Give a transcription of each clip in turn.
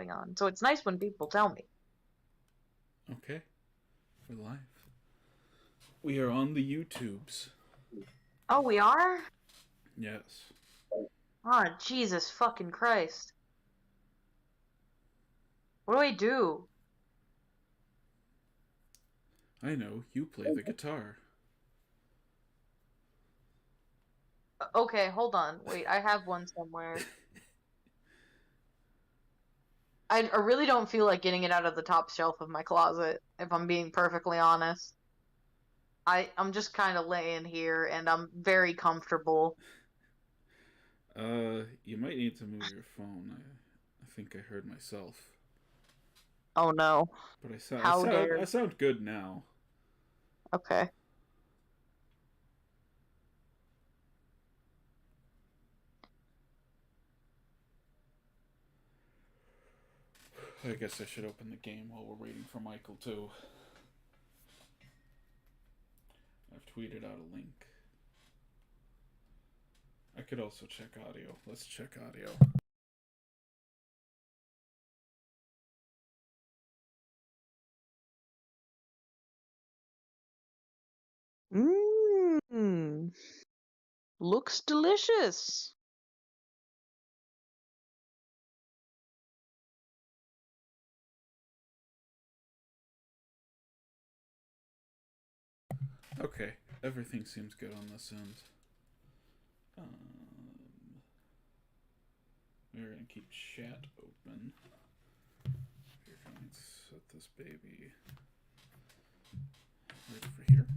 going on. So it's nice when people tell me. Okay. We're live. We are on the YouTubes. Oh, we are? Yes. Oh, Jesus fucking Christ. What do I do? I know, you play the guitar. Okay, hold on. Wait, I have one somewhere. I really don't feel like getting it out of the top shelf of my closet, if I'm being perfectly honest. I'm just kind of laying here and I'm very comfortable. You might need to move your phone. I think I heard myself. Oh no. But I sound, I How sound, dare. I sound good now. Okay. I guess I should open the game while we're waiting for Michael too. I've tweeted out a link. I could also check audio. Let's check audio. Mmm. Looks delicious. Okay, everything seems good on this end. We're gonna keep chat open. We're going to set this baby right over here.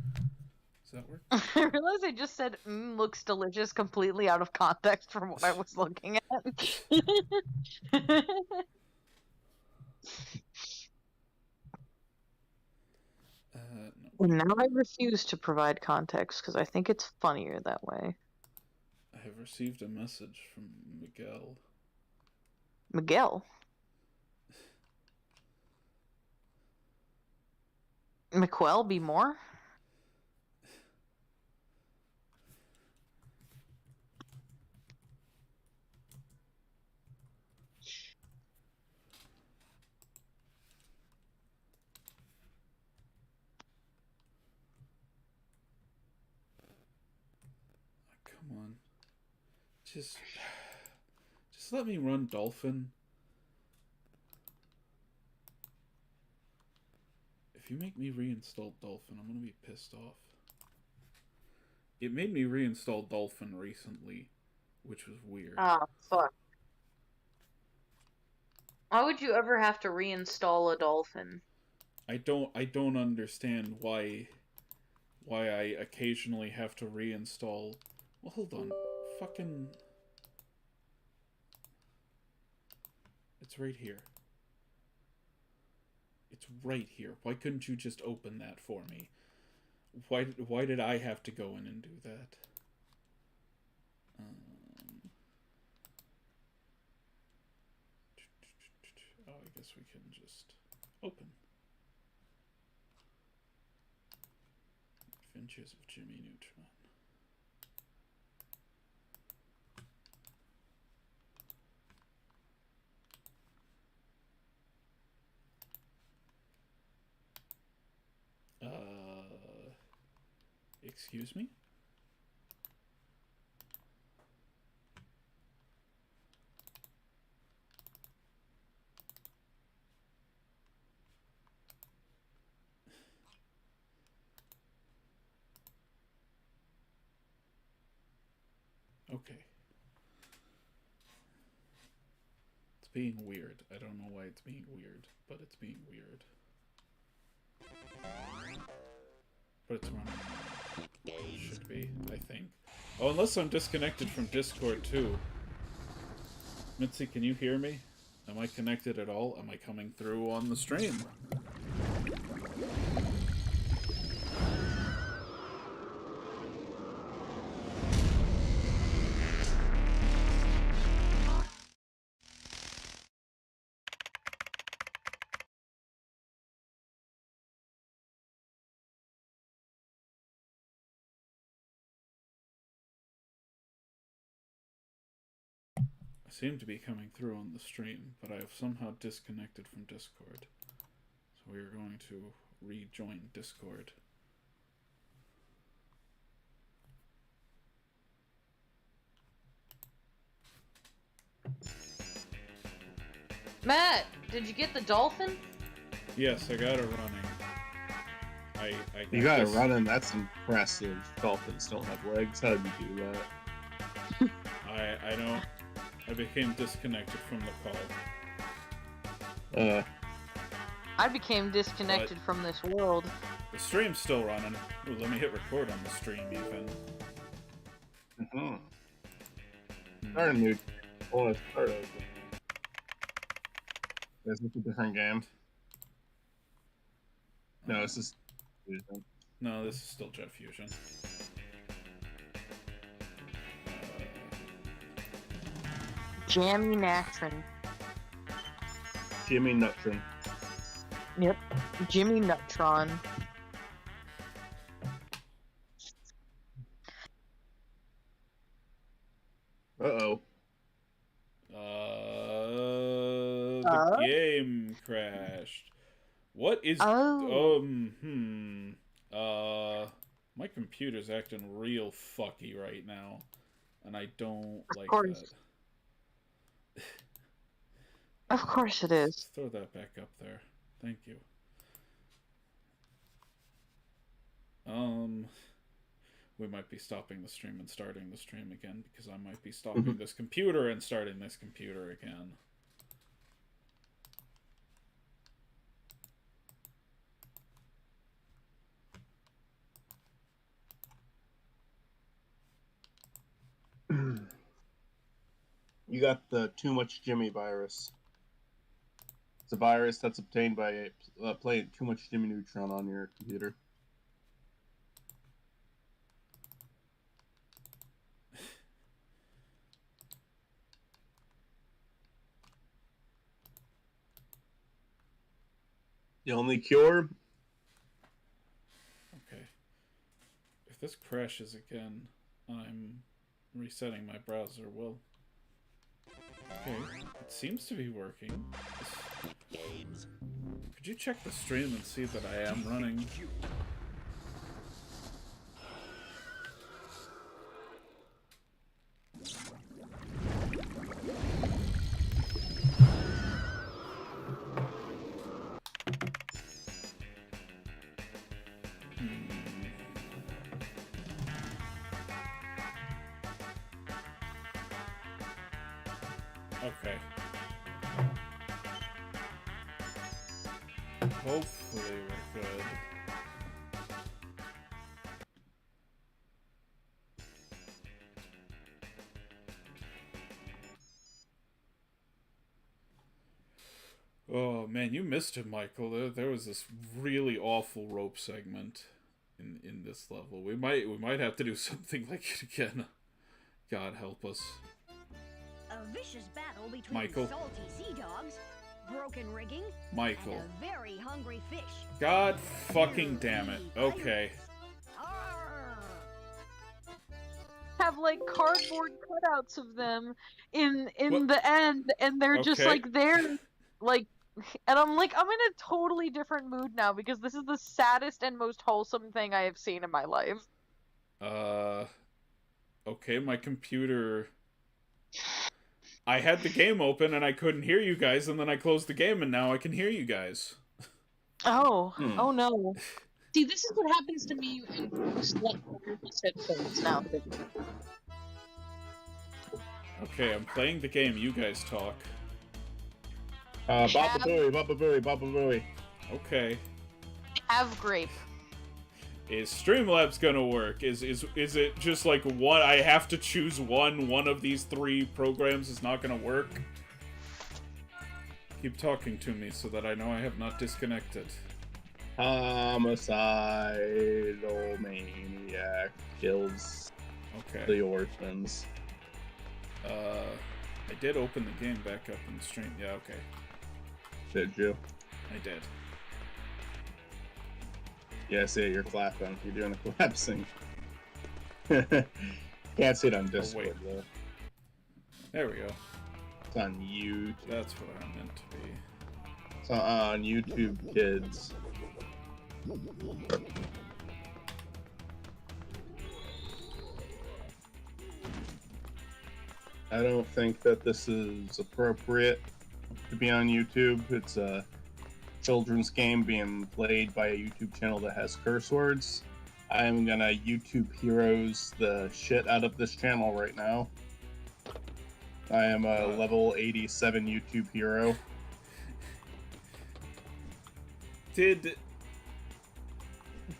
Does that work? I realize I just said looks delicious completely out of context from what I was looking at. No. And now I refuse to provide context because I think it's funnier that way. I have received a message from Miguel. Miguel. McQuell be more? Come on. Just let me run Dolphin. If you make me reinstall Dolphin, I'm gonna be pissed off. It made me reinstall Dolphin recently, which was weird. Ah, fuck. Why would you ever have to reinstall a Dolphin? I don't understand why I occasionally have to reinstall. Well, hold on. Fucking It's right here. It's right here. Why couldn't you just open that for me? Why did I have to go in and do that? Oh, I guess we can just open. Adventures of Jimmy Neutron. Excuse me? Okay. It's being weird. I don't know why it's being weird, but it's being weird. But it's running. It should be, I think. Oh, unless I'm disconnected from Discord too. Mitzi, can you hear me? Am I connected at all? Am I coming through on the stream? I seem to be coming through on the stream, but I have somehow disconnected from Discord. So we are going to rejoin Discord. Matt, did you get the dolphin? Yes, I got it running. You got it running. That's impressive. Dolphins don't have legs. How did you do that? I don't. I became disconnected from the call. I became disconnected from this world. The stream's still running. Ooh, let me hit record on the stream even. Start a new. Oh, start over. Is this a different game? No, this is. No, this is still Jet Fusion. Jimmy Neutron. Jimmy Neutron. Yep. Jimmy Neutron. Uh-oh. The game crashed. What is... my computer's acting real fucky right now. And I don't like that. Of course it is. Let's throw that back up there. Thank you. We might be stopping the stream and starting the stream again, because I might be stopping this computer and starting this computer again. You got the too much Jimmy virus. It's a virus that's obtained by playing too much Jimmy Neutron on your computer. The only cure? Okay. If this crashes again, I'm resetting my browser. Well, okay, it seems to be working. Could you check the stream and see that I am running? Okay. Hopefully we're good. Oh man, you missed it, Michael. There was this really awful rope segment in this level. We might have to do something like it again. God help us. A vicious battle between Michael. salty sea dogs, broken rigging, Michael. and a very hungry fish. God fucking damn it. Okay. Have like cardboard cutouts of them in What? the end, and they're just Okay. like there, like, and I'm like, I'm in a totally different mood now because this is the saddest and most wholesome thing I have seen in my life. Okay, my computer... I had the game open and I couldn't hear you guys, and then I closed the game and now I can hear you guys. Oh, oh no. See, this is what happens to me in wireless headphones now. Okay, I'm playing the game, you guys talk. Baba Booey, Baba Booey, Baba Booey. Okay. Have grape. Is Streamlabs gonna work? Is it just like one? I have to choose one of these three programs is not gonna work? Keep talking to me so that I know I have not disconnected. Homicidal maniac kills Okay. the orphans. I did open the game back up in the stream. Yeah, okay. Did you? I did. Yeah, I see it. You're clapping. You're doing the collapsing. Can't see it on Discord, though. There we go. It's on YouTube. That's what I meant to be. It's on YouTube Kids. I don't think that this is appropriate to be on YouTube. It's a children's game being played by a YouTube channel that has curse words. I'm gonna YouTube Heroes the shit out of this channel right now. I am a level 87 YouTube hero. Did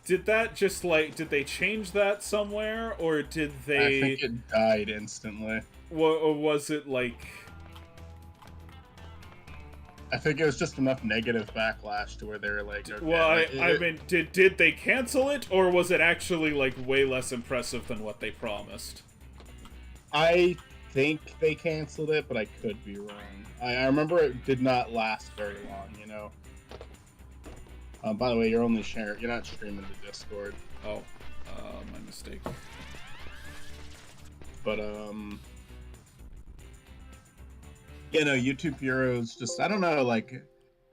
that just like, did they change that somewhere, or did they... I think it died instantly. Or was it like... I think it was just enough negative backlash to where they're like, okay, well, like, I mean, did they cancel it, or was it actually like way less impressive than what they promised? I think they canceled it, but I could be wrong. I remember it did not last very long, you know. By the way, you're not streaming to Discord. Oh, my mistake. But you know, YouTube Heroes just, I don't know, like,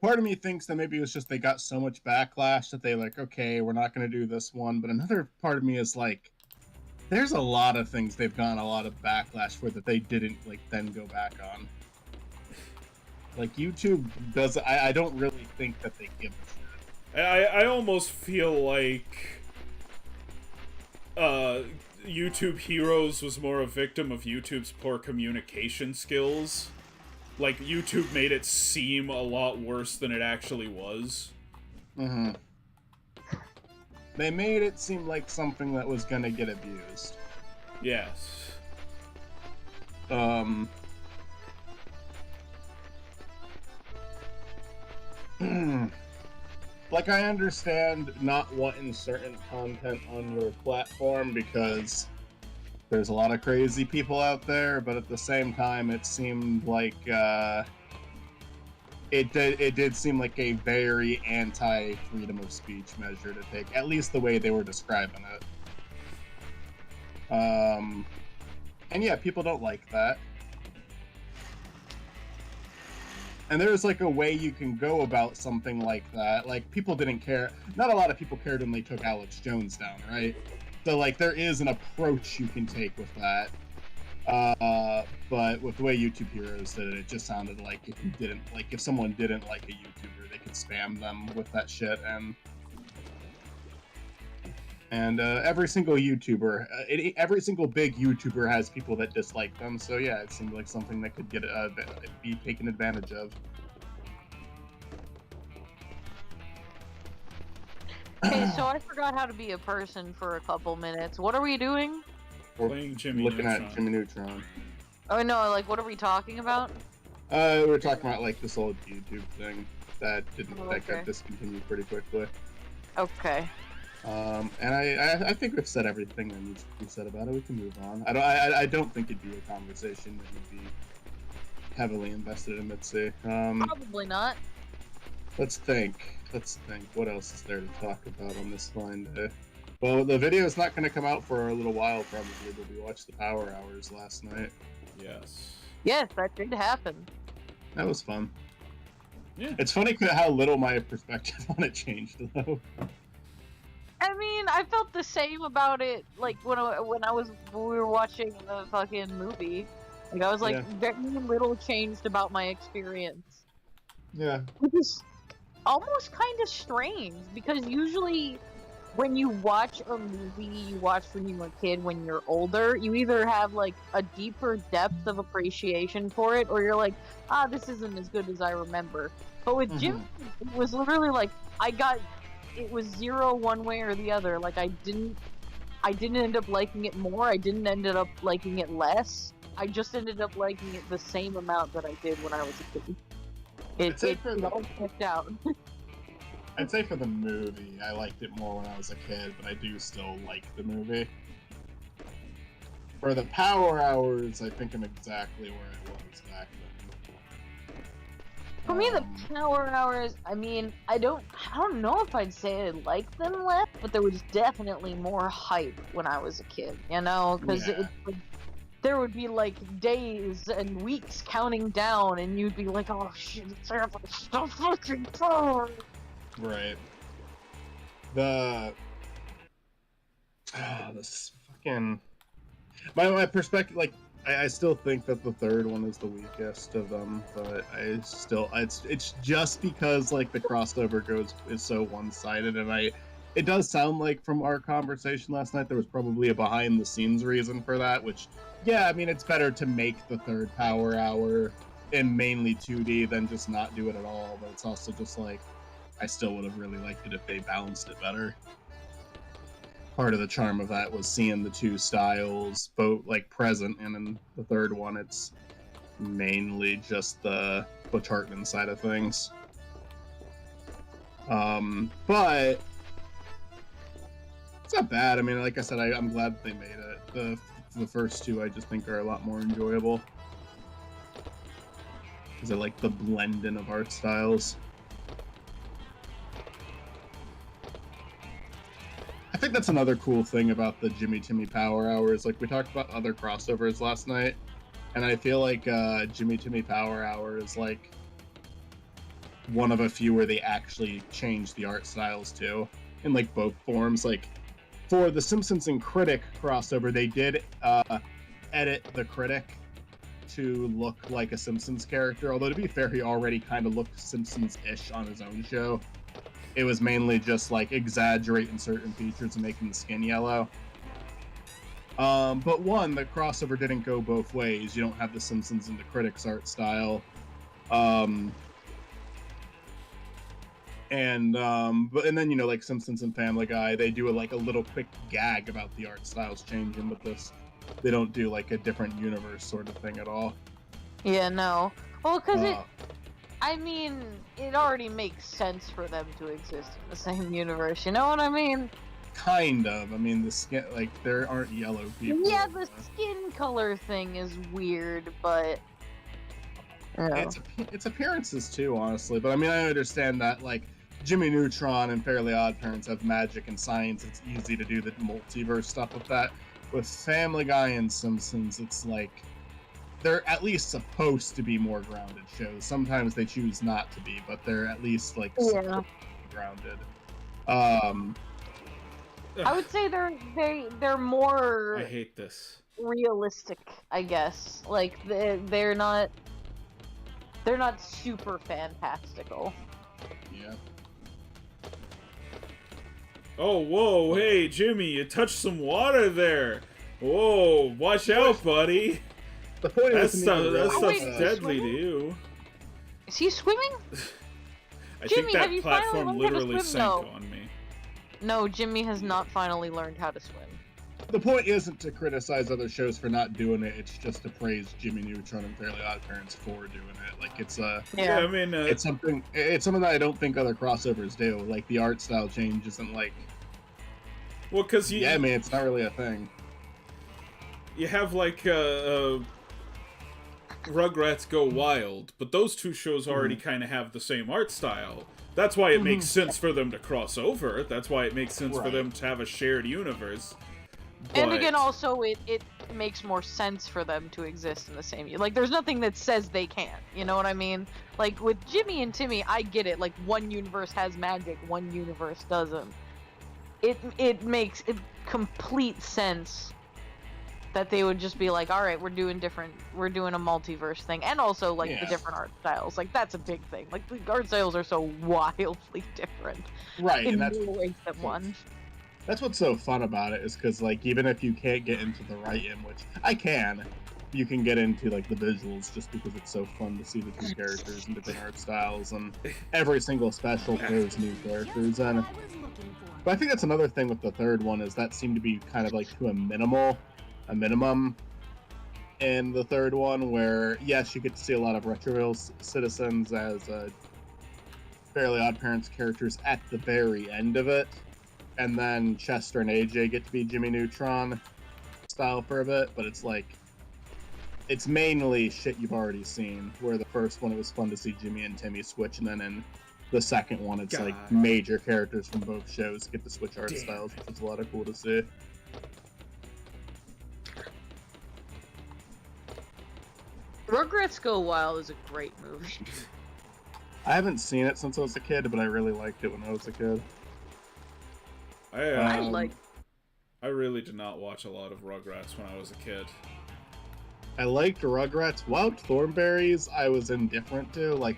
part of me thinks that maybe it was just they got so much backlash that they like, okay, we're not going to do this one. But another part of me is like, there's a lot of things they've gotten a lot of backlash for that they didn't like then go back on. Like YouTube does, I don't really think that they give a shit. I almost feel like YouTube Heroes was more a victim of YouTube's poor communication skills. Like, YouTube made it seem a lot worse than it actually was. Mm-hmm. They made it seem like something that was gonna get abused. Yes. Like, I understand not wanting certain content on your platform because there's a lot of crazy people out there, but at the same time, it seemed like it did seem like a very anti-freedom of speech measure to take, at least the way they were describing it. And yeah, people don't like that. And there's like a way you can go about something like that. Like, people didn't care. Not a lot of people cared when they took Alex Jones down, right? So like, there is an approach you can take with that. But with the way YouTube Heroes did it, it just sounded like if someone didn't like a YouTuber, they could spam them with that shit. And every single YouTuber, every single big YouTuber has people that dislike them. So yeah, it seemed like something that could get be taken advantage of. Okay, so I forgot how to be a person for a couple minutes. What are we doing? We're playing Jimmy looking Neutron. at Jimmy Neutron. Oh no, like what are we talking about? We were talking about like this old YouTube thing that got discontinued pretty quickly. Okay. And I think we've said everything that needs to be said about it. We can move on. I don't think it'd be a conversation that would be heavily invested in. Let's see. Probably not. Let's think. What else is there to talk about on this fine day? Well, the video is not going to come out for a little while, probably, but we watched the Power Hours last night. Yes. Yes, that did happen. That was fun. Yeah. It's funny how little my perspective on it changed, though. I mean, I felt the same about it, like, when we were watching the fucking movie. Like, I was like, very little changed about my experience. Yeah. Which is almost kind of strange, because usually when you watch a movie you watched when you were a kid, when you're older, you either have, like, a deeper depth of appreciation for it, or you're like, this isn't as good as I remember. But with Jim, it was literally like, it was 0 one way or the other. Like, I didn't end up liking it more, I didn't end up liking it less. I just ended up liking it the same amount that I did when I was a kid. It all checked out. I'd say for the movie, I liked it more when I was a kid, but I do still like the movie. For the Power Hours, I think I'm exactly where I was back then. For me, the Power Hours, I mean, I don't know if I'd say I liked them less, but there was definitely more hype when I was a kid, you know? Because there would be like days and weeks counting down, and you'd be like, "Oh shit, it's so fucking far." Right. This fucking my perspective, like I still think that the third one is the weakest of them, but it's just because like the crossover is so one-sided, and it does sound like from our conversation last night there was probably a behind the scenes reason for that, which yeah, I mean it's better to make the third Power Hour in mainly 2D than just not do it at all, but it's also just like I still would have really liked it if they balanced it better. Part of the charm of that was seeing the two styles both like present, and in the third one it's mainly just the Butch Hartman side of things. But it's not bad. I mean, like I said, I'm glad that they made it. The first two I just think are a lot more enjoyable because I like the blending of art styles. I think that's another cool thing about the Jimmy Timmy Power Hours. Like we talked about other crossovers last night, and I feel like Jimmy Timmy Power Hour is like one of a few where they actually change the art styles too, in like both forms. Like for the Simpsons and Critic crossover, they did edit the Critic to look like a Simpsons character. Although to be fair, he already kind of looked Simpsons-ish on his own show. It was mainly just like exaggerating certain features and making the skin yellow. But the crossover didn't go both ways. You don't have the Simpsons and the Critics art style. And then you know, like Simpsons and Family Guy, they do a little quick gag about the art styles changing. But this, they don't do like a different universe sort of thing at all. Yeah, no. Well, because I mean, it already makes sense for them to exist in the same universe, you know what I mean? Kind of. I mean, the skin, like, there aren't yellow people. Yeah, the skin color thing is weird, but... It's appearances, too, honestly. But, I mean, I understand that, like, Jimmy Neutron and Fairly Odd Parents have magic and science. It's easy to do the multiverse stuff with that. With Family Guy and Simpsons, it's like... they're at least supposed to be more grounded shows. Sometimes they choose not to be, but they're at least like grounded. I would say they're more. I hate this. Realistic, I guess. Like they're not super fantastical. Yeah. Oh, whoa, hey Jimmy, you touched some water there. Whoa, watch out, buddy. The point that stuff's wait, deadly to you. Is he swimming? I Jimmy, think have that you platform finally learned how to literally swim, sank though? on me. No, Jimmy has not finally learned how to swim. The point isn't to criticize other shows for not doing it. It's just to praise Jimmy Neutron and Fairly Odd Parents for doing it. Like it's yeah, I mean, it's something that I don't think other crossovers do. Like the art style change isn't like. Well, because I mean, it's not really a thing. You have like Rugrats Go Wild, but those two shows already kind of have the same art style. That's why it makes sense for them to cross over. That's why it makes sense for them to have a shared universe. But... and again, also, it makes more sense for them to exist in the same... Like, there's nothing that says they can't, you know what I mean? Like, with Jimmy and Timmy, I get it. Like, one universe has magic, one universe doesn't. It makes complete sense that they would just be like, all right, we're doing a multiverse thing, and also like the different art styles. Like that's a big thing. Like the art styles are so wildly different, right? In And that's more ways than one. That's what's so fun about it, is because like even if you can't get into the writing, which I can, you can get into like the visuals just because it's so fun to see the two characters and different art styles, and every single special throws new characters in. But I think that's another thing with the third one, is that seemed to be kind of like to a minimum in the third one, where yes, you get to see a lot of Retroville citizens as Fairly Odd Parents characters at the very end of it, and then Chester and AJ get to be Jimmy Neutron style for a bit, but it's like it's mainly shit you've already seen, where the first one it was fun to see Jimmy and Timmy switch, and then in the second one it's like major characters from both shows get to switch art styles, which is a lot of cool to see. Rugrats Go Wild is a great movie. I haven't seen it since I was a kid, but I really liked it when I was a kid. I really did not watch a lot of Rugrats when I was a kid. I liked Rugrats. Wild Thornberries, I was indifferent to. Like,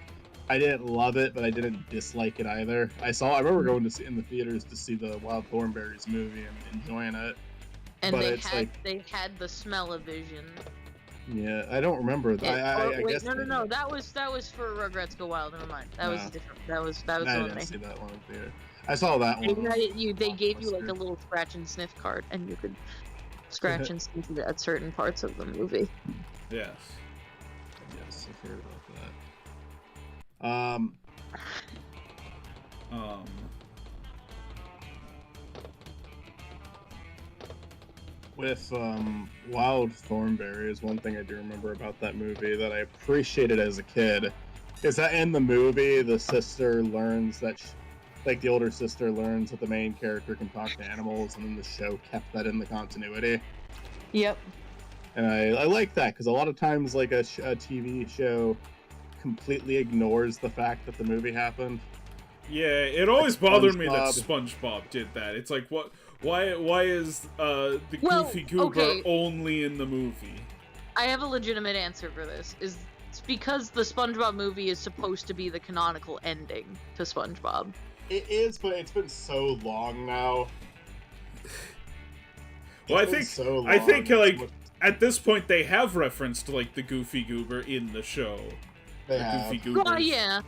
I didn't love it, but I didn't dislike it either. I remember going to see in the theaters to see the Wild Thornberries movie and enjoying it. And but they had the smell-o-vision. Yeah, I don't remember. I guess No. That was for Rugrats Go Wild. Never mind. That was different. That was the one. I didn't see that one there. I saw that one. They gave you like a little scratch and sniff card, and you could scratch and sniff it at certain parts of the movie. Yes. Yes, I've heard about that. With Wild Thornberries, one thing I do remember about that movie that I appreciated as a kid is that in the movie, the sister learns that, the older sister learns that the main character can talk to animals, and then the show kept that in the continuity. Yep. And I like that, because a lot of times, like, a TV show completely ignores the fact that the movie happened. Yeah, it always bothered me that SpongeBob did that. It's like, what? Why is the Goofy Goober only in the movie? I have a legitimate answer for this. It's because the SpongeBob movie is supposed to be the canonical ending to SpongeBob. It is, but it's been so long now. Well, I think like at this point they have referenced like the Goofy Goober in the show. They have. Goofy Goobers. Oh yeah.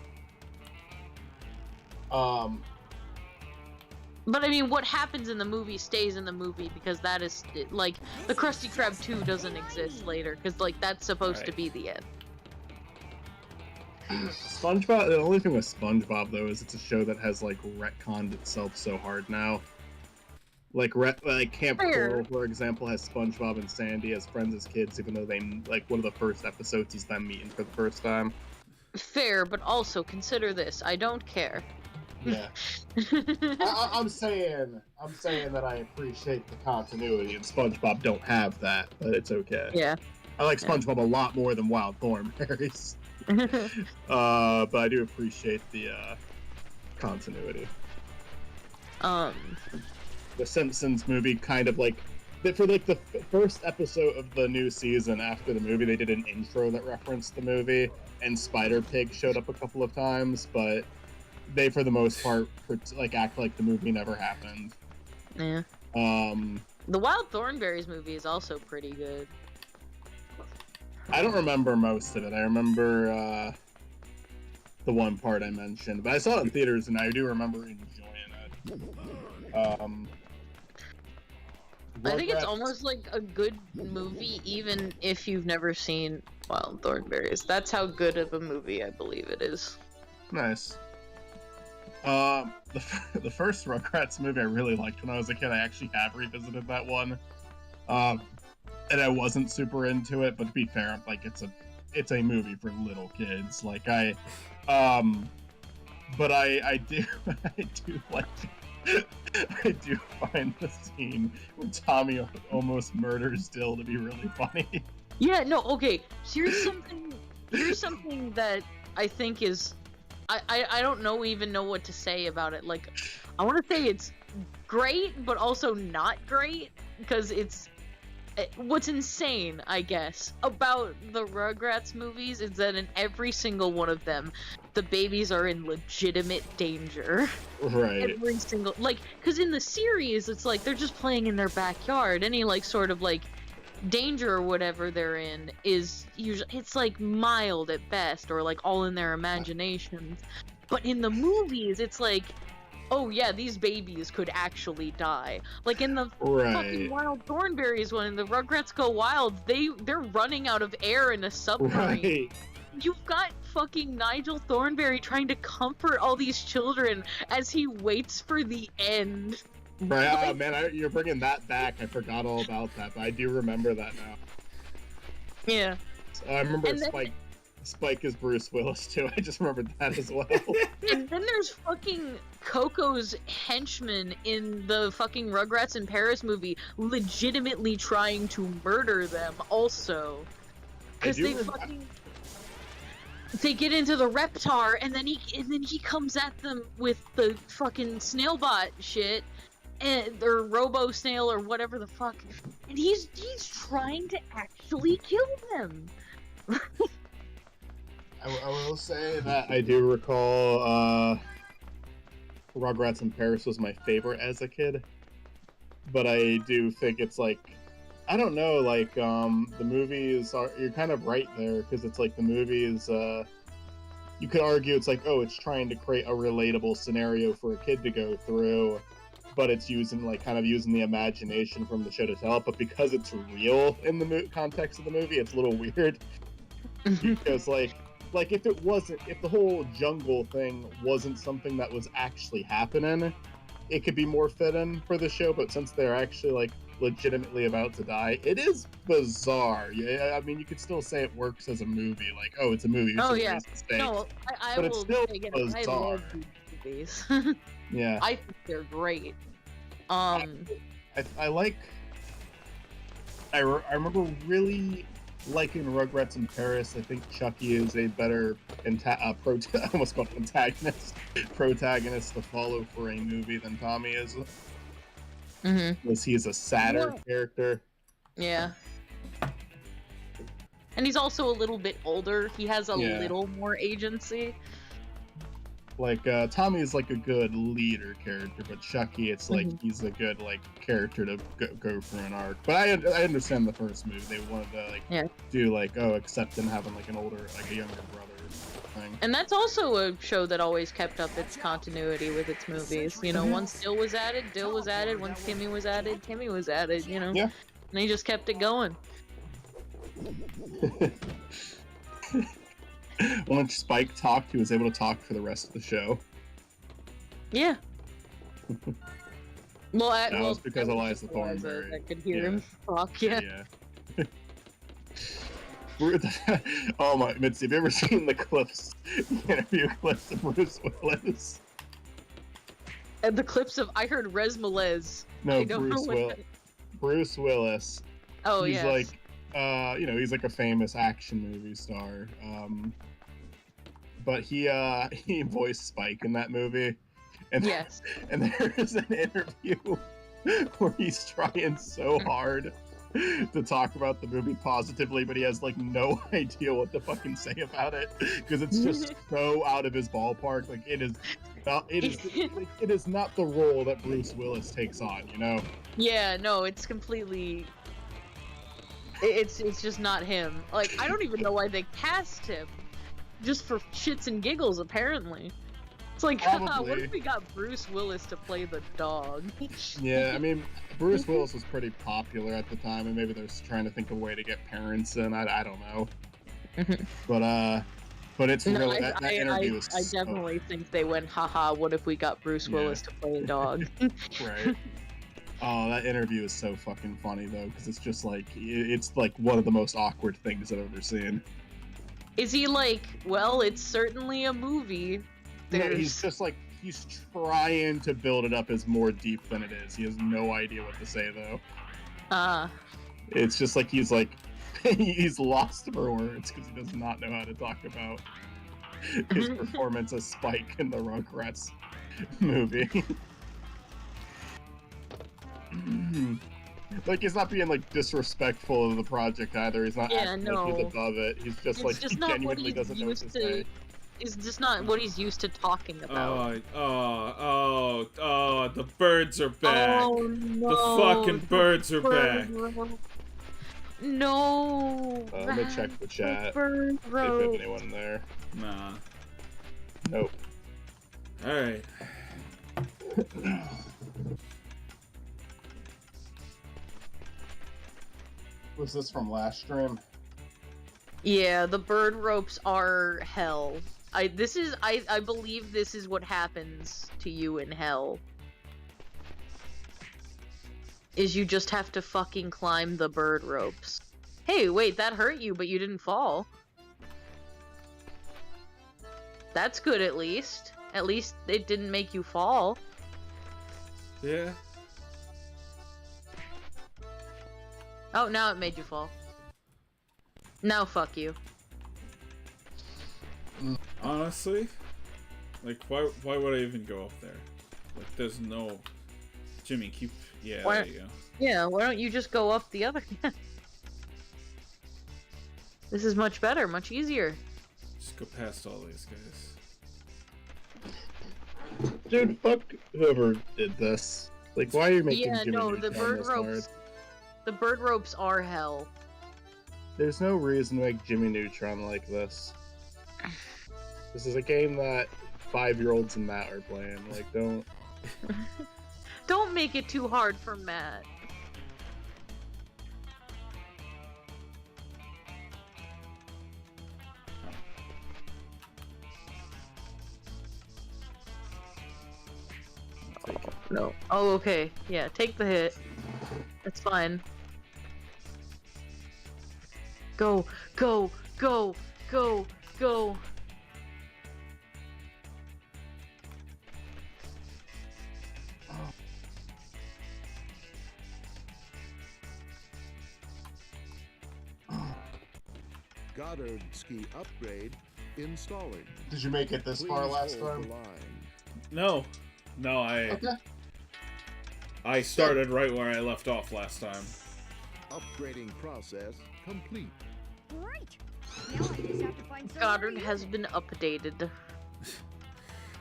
But I mean, what happens in the movie stays in the movie, because that is, like, the Krusty Krab 2 doesn't exist later, because, like, that's supposed to be the end. SpongeBob, the only thing with SpongeBob, though, is it's a show that has, like, retconned itself so hard now. Like Camp Coral, for example, has SpongeBob and Sandy as friends as kids, even though they, like, one of the first episodes is them meeting for the first time. Fair, but also consider this. I don't care. Yeah. I'm saying that I appreciate the continuity, and SpongeBob don't have that, but it's okay. Yeah. I like SpongeBob a lot more than Wild Thornberries. But I do appreciate the continuity. The Simpsons movie kind of like, for like the first episode of the new season after the movie, they did an intro that referenced the movie, and Spider-Pig showed up a couple of times, but they, for the most part, like act like the movie never happened. Yeah. The Wild Thornberries movie is also pretty good. I don't remember most of it. I remember the one part I mentioned, but I saw it in theaters, and I do remember enjoying it. I think it's almost like a good movie, even if you've never seen Wild Thornberries. That's how good of a movie I believe it is. Nice. The first Rugrats movie I really liked when I was a kid. I actually have revisited that one. And I wasn't super into it, but to be fair, like, it's a movie for little kids. Like, but I do like, I do find the scene when Tommy almost murders Dill to be really funny. Yeah, no, okay. Here's something that I think is, I don't even know what to say about it. Like, I want to say it's great, but also not great, because it's, what's insane, I guess, about the Rugrats movies is that in every single one of them, the babies are in legitimate danger. Right. Every single, like, because in the series, it's like they're just playing in their backyard. Any, like, sort of, like, danger or whatever they're in is usually, it's, like, mild at best, or, like, all in their imaginations. But in the movies, it's like, oh yeah, these babies could actually die. Like in the fucking Wild Thornberries one, in the Rugrats Go Wild, they're running out of air in a submarine. Right. You've got fucking Nigel Thornberry trying to comfort all these children as he waits for the end. Right, like, man, you're bringing that back. I forgot all about that, but I do remember that now. Yeah. I remember Spike is Bruce Willis too. I just remembered that as well. And then there's fucking Coco's henchman in the fucking Rugrats in Paris movie legitimately trying to murder them also. Because they get into the Reptar, and then he comes at them with the fucking snailbot shit, or Robo Snail or whatever the fuck, and he's trying to actually kill them. I will say that I do recall Rugrats in Paris was my favorite as a kid, but I do think it's like, I don't know, like the movies are, you're kind of right there, because it's like the movies, you could argue it's like, oh, it's trying to create a relatable scenario for a kid to go through, but it's using kind of using the imagination from the show to tell it, but because it's real in the context of the movie, it's a little weird. Because like if the whole jungle thing wasn't something that was actually happening, it could be more fitting for the show, but since they're actually like legitimately about to die, it is bizarre. Yeah, I mean, you could still say it works as a movie, like, oh, it's a movie. Oh yeah, no, I but will it's still say again, bizarre. I love these movies. Yeah, I think they're great. I remember really liking Rugrats in Paris. I think Chucky is a better almost called protagonist to follow for a movie than Tommy is. Because he is a sadder character. Yeah. And he's also a little bit older. He has a little more agency. Like, Tommy is like a good leader character, but Chucky, it's like he's a good like character to go for an arc. But I understand the first movie. They wanted to do like, oh, accept him having like an older, like a younger brother thing. And that's also a show that always kept up its continuity with its movies. You know, once Dill was added, Dill was added. Once Timmy was added, Timmy was added. You know. Yeah. And they just kept it going. Once Spike talked, he was able to talk for the rest of the show. Yeah. Well, that was because Eliza Thornberry. I could hear him talk. Yeah. Oh my, Mitzi, have you ever seen the interview clips of Bruce Willis? And the clips of, I heard Rez Malez. No, Bruce Willis. Oh, he's yes. like, he's like a famous action movie star. But he voiced Spike in that movie. And yes. And there's an interview where he's trying so hard to talk about the movie positively, but he has like no idea what to fucking say about it, because it's just so out of his ballpark. Like it is not the role that Bruce Willis takes on, you know? Yeah, no, it's completely. It's just not him. Like, I don't even know why they cast him. Just for shits and giggles, apparently. It's like, what if we got Bruce Willis to play the dog? Yeah, I mean, Bruce Willis was pretty popular at the time, and maybe they're trying to think of a way to get parents in. I don't know. But it's really, that interview is I definitely think they went, haha, what if we got Bruce Willis to play a dog? Right. Oh, that interview is so fucking funny, though, because it's just like, it's like one of the most awkward things I've ever seen. Is he like, well, it's certainly a movie. No, he's just like, he's trying to build it up as more deep than it is. He has no idea what to say, though. It's just like, he's lost for words because he does not know how to talk about his performance as Spike in the Rugrats movie. Like, he's not being like disrespectful of the project either. He's not acting like he's above it. He's just he genuinely doesn't know what to say. It's just not what he's used to talking about. The birds are back. Oh, no. The fucking birds are back. No. Let me check the chat. Bird if there's anyone there. Nah. Nope. Alright. Was this from last stream? Yeah, the bird ropes are hell. I believe this is what happens to you in hell. Is you just have to fucking climb the bird ropes. Hey, wait, that hurt you, but you didn't fall. That's good, at least. At least it didn't make you fall. Yeah. Oh, now it made you fall. No, fuck you. Honestly, like, why would I even go up there? Like, there's no... Jimmy, keep... Yeah, Why- there you go. Yeah, why don't you just go up the other end? This is much better, much easier. Just go past all these guys. Dude, fuck whoever did this. Like, why are you making Yeah, Jimmy no, Neutron the bird this hard? ropes. The bird ropes are hell. There's no reason to make Jimmy Neutron like this. This is a game that 5-year-olds and Matt are playing. Like, don't... Don't make it too hard for Matt. Take it. No. Oh, okay. Yeah, take the hit. That's fine. Go, go, go, go, go. Goddard ski upgrade installing. Did you make it this Please far last hold time? the line. No. No, Okay. I started right where I left off last time. Upgrading process complete. Great. Now I just have to find somewhere Goddard to has use it. been updated.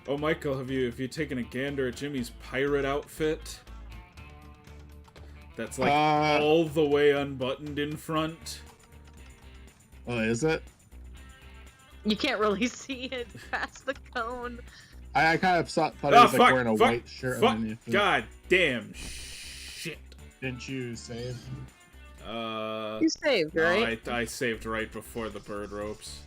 Oh, Michael, have you taken a gander at Jimmy's pirate outfit? That's like all the way unbuttoned in front. Oh, is it? You can't really see it past the cone. I kind of thought he Oh, was like wearing a white shirt fuck, underneath it. god damn shit. Didn't you save? You saved, No, right? I saved right before the bird ropes.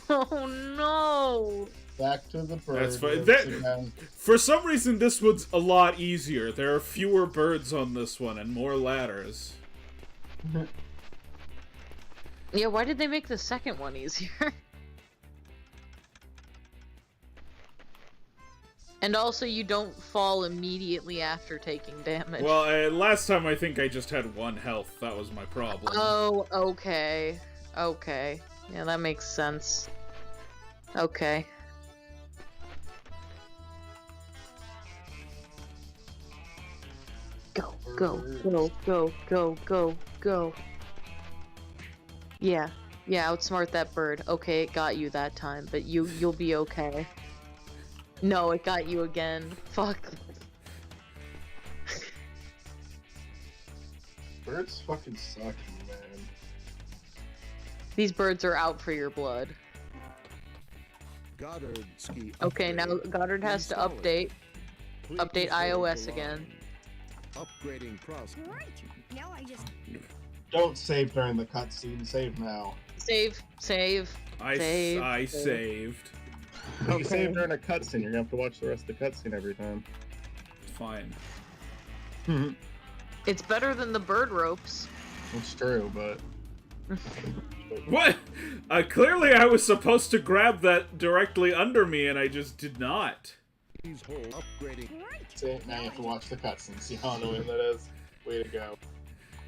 Oh no! Back to the bird. That's fine. ropes again. For some reason, this one's a lot easier. There are fewer birds on this one and more ladders. Yeah, why did they make the second one easier? And also, you don't fall immediately after taking damage. Well, last time I think I just had 1 health. That was my problem. Oh, okay. Okay. Yeah, that makes sense. Okay. Go, go, go, go, go, go, go. Yeah. Yeah, outsmart that bird. Okay, it got you that time, but you'll be okay. No, it got you again. Fuck. Birds fucking suck, man. These birds are out for your blood. Goddard ski Okay, now upgrade Goddard has to installing. update. Please Update hold iOS the again. line. Upgrading process. Great. Now I just Don't save during the cutscene. Save now. Save, save, I save. saved. If you Okay. save during a cutscene, you're gonna have to watch the rest of the cutscene every time. Fine. It's better than the bird ropes. It's true, but What? Clearly I was supposed to grab that directly under me, and I just did not. Please hold upgrading. great. see, now you have to watch the cutscene. See how annoying that is. Way to go.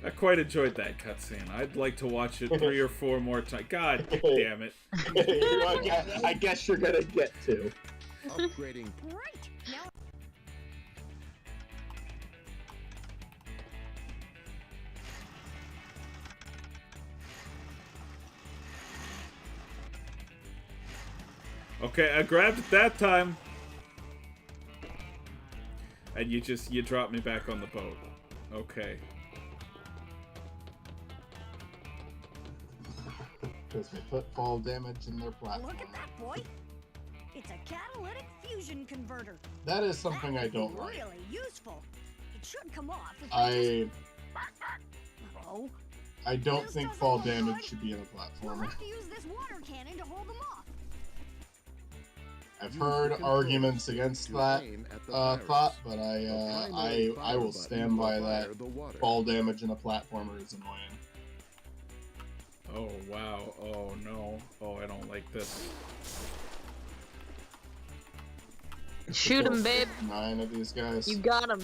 I quite enjoyed that cutscene. I'd like to watch it 3 or 4 more times. God damn it. I guess you're gonna get to. Upgrading. Great. Now Okay, I grabbed it that time. And you dropped me back on the boat. Okay. Because they put fall damage in their platform. look at that, boy. It's a catalytic fusion converter. That is something That I is don't like. Really useful. It should come off. If I Oh, I don't think fall damage should be in a we'll platformer. have to use this water cannon to hold them off. I've Use heard the controls arguments against to that aim at the thought, virus. but The primary I fire will button stand by will that. fire the water. Fall damage in a platformer is annoying. Oh, wow. Oh, no. Oh, I don't like this. Shoot him, babe. 9 of these guys. You got him.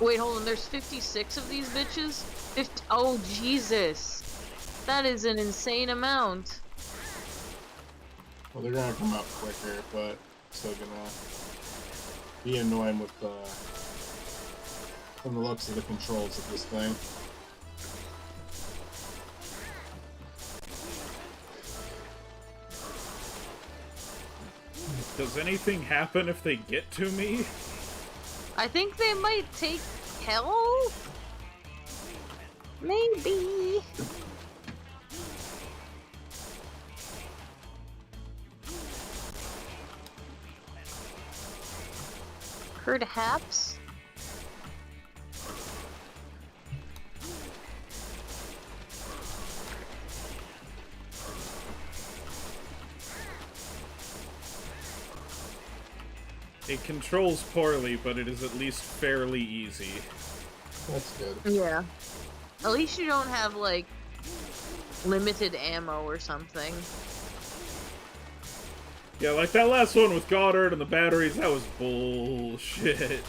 Wait, hold on. There's 56 of these bitches? Oh, Jesus. That is an insane amount. Well, they're gonna come up quicker, but still gonna be annoying with from the looks of the controls of this thing. Does anything happen if they get to me? I think they might take health? Maybe. Perhaps. It controls poorly, but it is at least fairly easy. That's good. Yeah. At least you don't have, like, limited ammo or something. Yeah, like that last one with Goddard and the batteries, that was bullshit.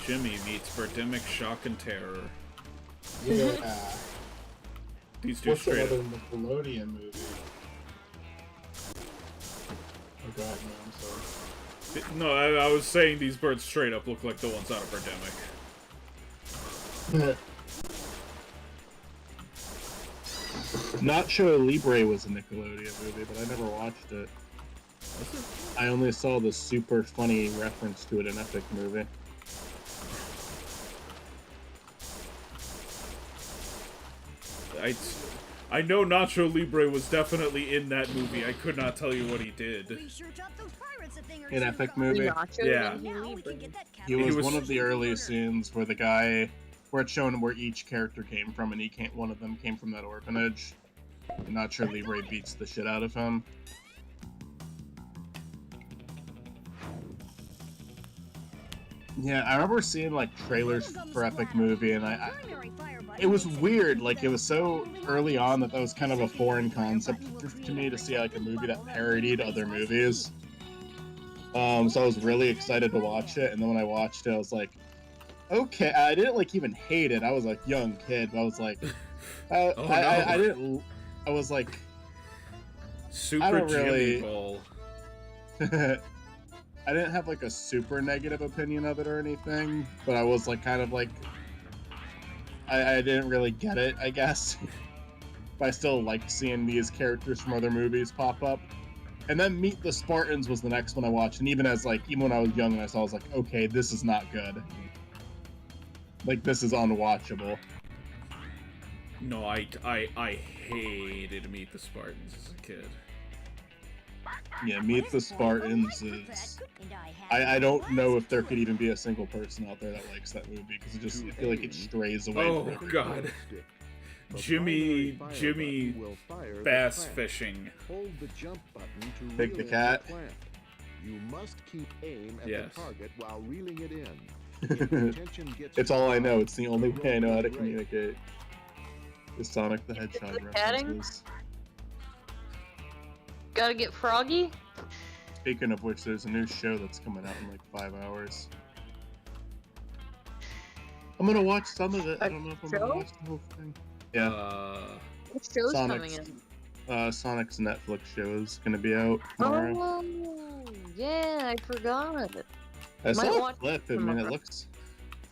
Jimmy meets Birdemic Shock and Terror. Yeah. These two What's the straight other up. Nickelodeon movie? Oh god, no, I'm sorry. No, I was saying these birds straight up look like the ones out of Birdemic. Nacho Libre was a Nickelodeon movie, but I never watched it. I only saw the super funny reference to it in Epic movie. I know Nacho Libre was definitely in that movie. I could not tell you what he did. We sure chopped those pirates a thing or In two, Epic guys. movie? Nacho Yeah. and Now we Libre. can get that He cat- was was- one of the early scenes where the guy, where it's shown where each character came from, and one of them came from that orphanage. And Nacho Libre beats the shit out of him. Yeah, I remember seeing like trailers for Epic movie, and it was weird. Like it was so early on that was kind of a foreign concept to me to see like a movie that parodied other movies. So I was really excited to watch it, and then when I watched it, I was like, okay. I didn't like even hate it. I was like young kid, but I was like, Oh, no. I didn't. I was like, Super I don't Jimmy really- Ball. I didn't have like a super negative opinion of it or anything, but I was like kind of like I didn't really get it, I guess. But I still liked seeing these characters from other movies pop up. And then Meet the Spartans was the next one I watched, and even when I was young and I saw, I was like, okay, this is not good. Like this is unwatchable. No, I hated Meet the Spartans as a kid. Yeah, Meet the Spartans is. I don't know if there could even be a single person out there that likes that movie because I feel like it strays away Oh, from everything. God. Jimmy bass fishing. Hold the jump button to Pick the reel in cat. plant. You must keep aim at Yes. the target while reeling it in. If the tension gets It's all I know. It's the too only high, way I know how to roll communicate. The Sonic the Hedgehog the catting? references. Gotta get froggy? Speaking of which, there's a new show that's coming out in like 5 hours. I'm gonna watch some of it. I don't know if I'm show? gonna watch the whole thing. Yeah, What show's Sonic's- coming in? Sonic's Netflix show is gonna be out tomorrow. Oh, yeah, I forgot. I might saw a watch clip. I it mean, tomorrow.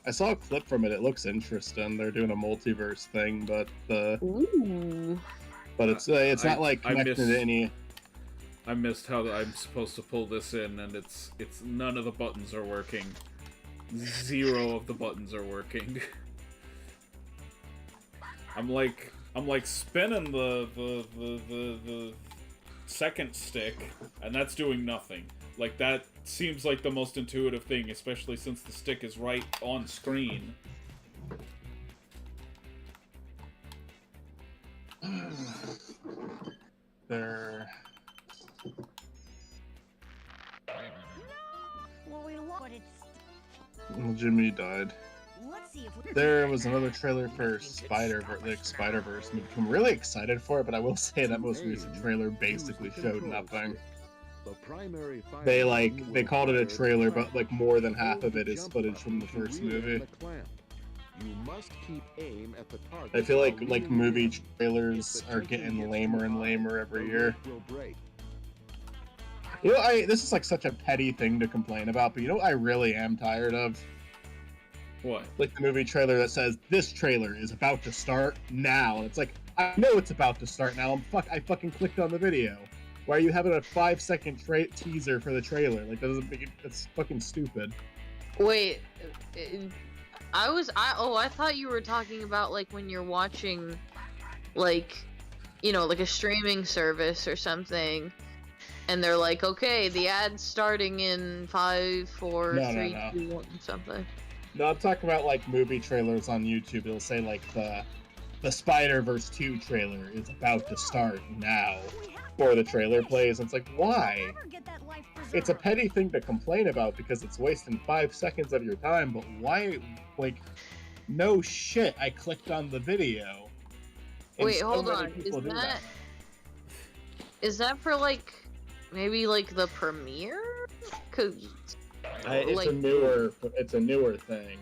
I saw a clip from it. It looks interesting. They're doing a multiverse thing, but Ooh. it's not like I connected miss- to any. I missed how I'm supposed to pull this in, and it's none of the buttons are working. 0 of the buttons are working. I'm like spinning the second stick, and that's doing nothing. Like that seems like the most intuitive thing, especially since the stick is right on screen. They're Well, we lost, but it's. Jimmy died. Let's see if we There was another trailer for Spider-Verse. I'm really excited for it, but I will say that most recent trailer basically showed nothing. The primary fire They button they will called it a fire trailer, the but like more than half Hold of the it is jump footage from the button to first reload movie. the clamp. You must keep aim at the target I feel while like leaning movie in. trailers If the are tension getting gets lamer too and high, lamer every the year. rope will break. You know, this is like such a petty thing to complain about, but you know what I really am tired of? What? Like the movie trailer that says this trailer is about to start now. And it's like, I know it's about to start now. I fucking clicked on the video. Why are you having a 5-second teaser for the trailer? Like that doesn't make it. That's fucking stupid. Wait, I thought you were talking about like when you're watching, like, you know, like a streaming service or something, and they're like, okay, the ad's starting in 5, 4, No, 3, no. 2, 1, something. No, I'm talking about like movie trailers on YouTube. It'll say like the Spider-Verse 2 trailer is about to start now. Before the trailer plays, and it's like, why? It's a petty thing to complain about because it's wasting 5 seconds of your time, but why? Like, no shit, I clicked on the video. And Wait, so hold many on. people do Is that for like maybe like the premiere? Cause it's a newer thing.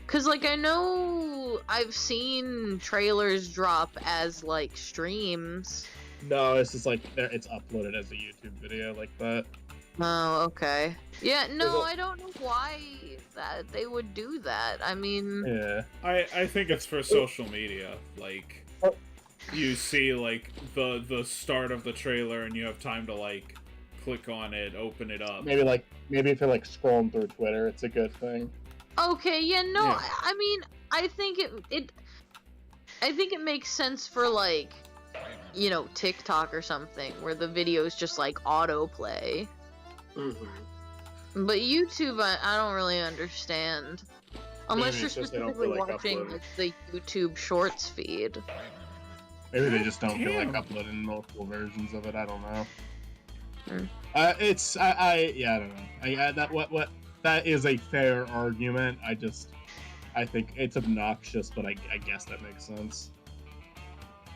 Cause like I know I've seen trailers drop as like streams. No, it's just like it's uploaded as a YouTube video like that. Oh, okay. Yeah, no, a- I don't know why that they would do that. I mean, Yeah. I think it's for social media. Like, Oh. you see like the start of the trailer and you have time to like click on it, open it up. Maybe if you're like scrolling through Twitter, it's a good thing. okay, yeah, no, Yeah. I mean, I think it makes sense for like, you know, TikTok or something where the videos just like autoplay. But YouTube, I don't really understand. Unless Maybe you're it's just they don't specifically feel like watching uploading. like, the YouTube Shorts feed. Maybe they just don't feel like Damn. uploading multiple versions of it. I don't know. Hmm. I don't know. That is a fair argument. I think it's obnoxious, but I guess that makes sense.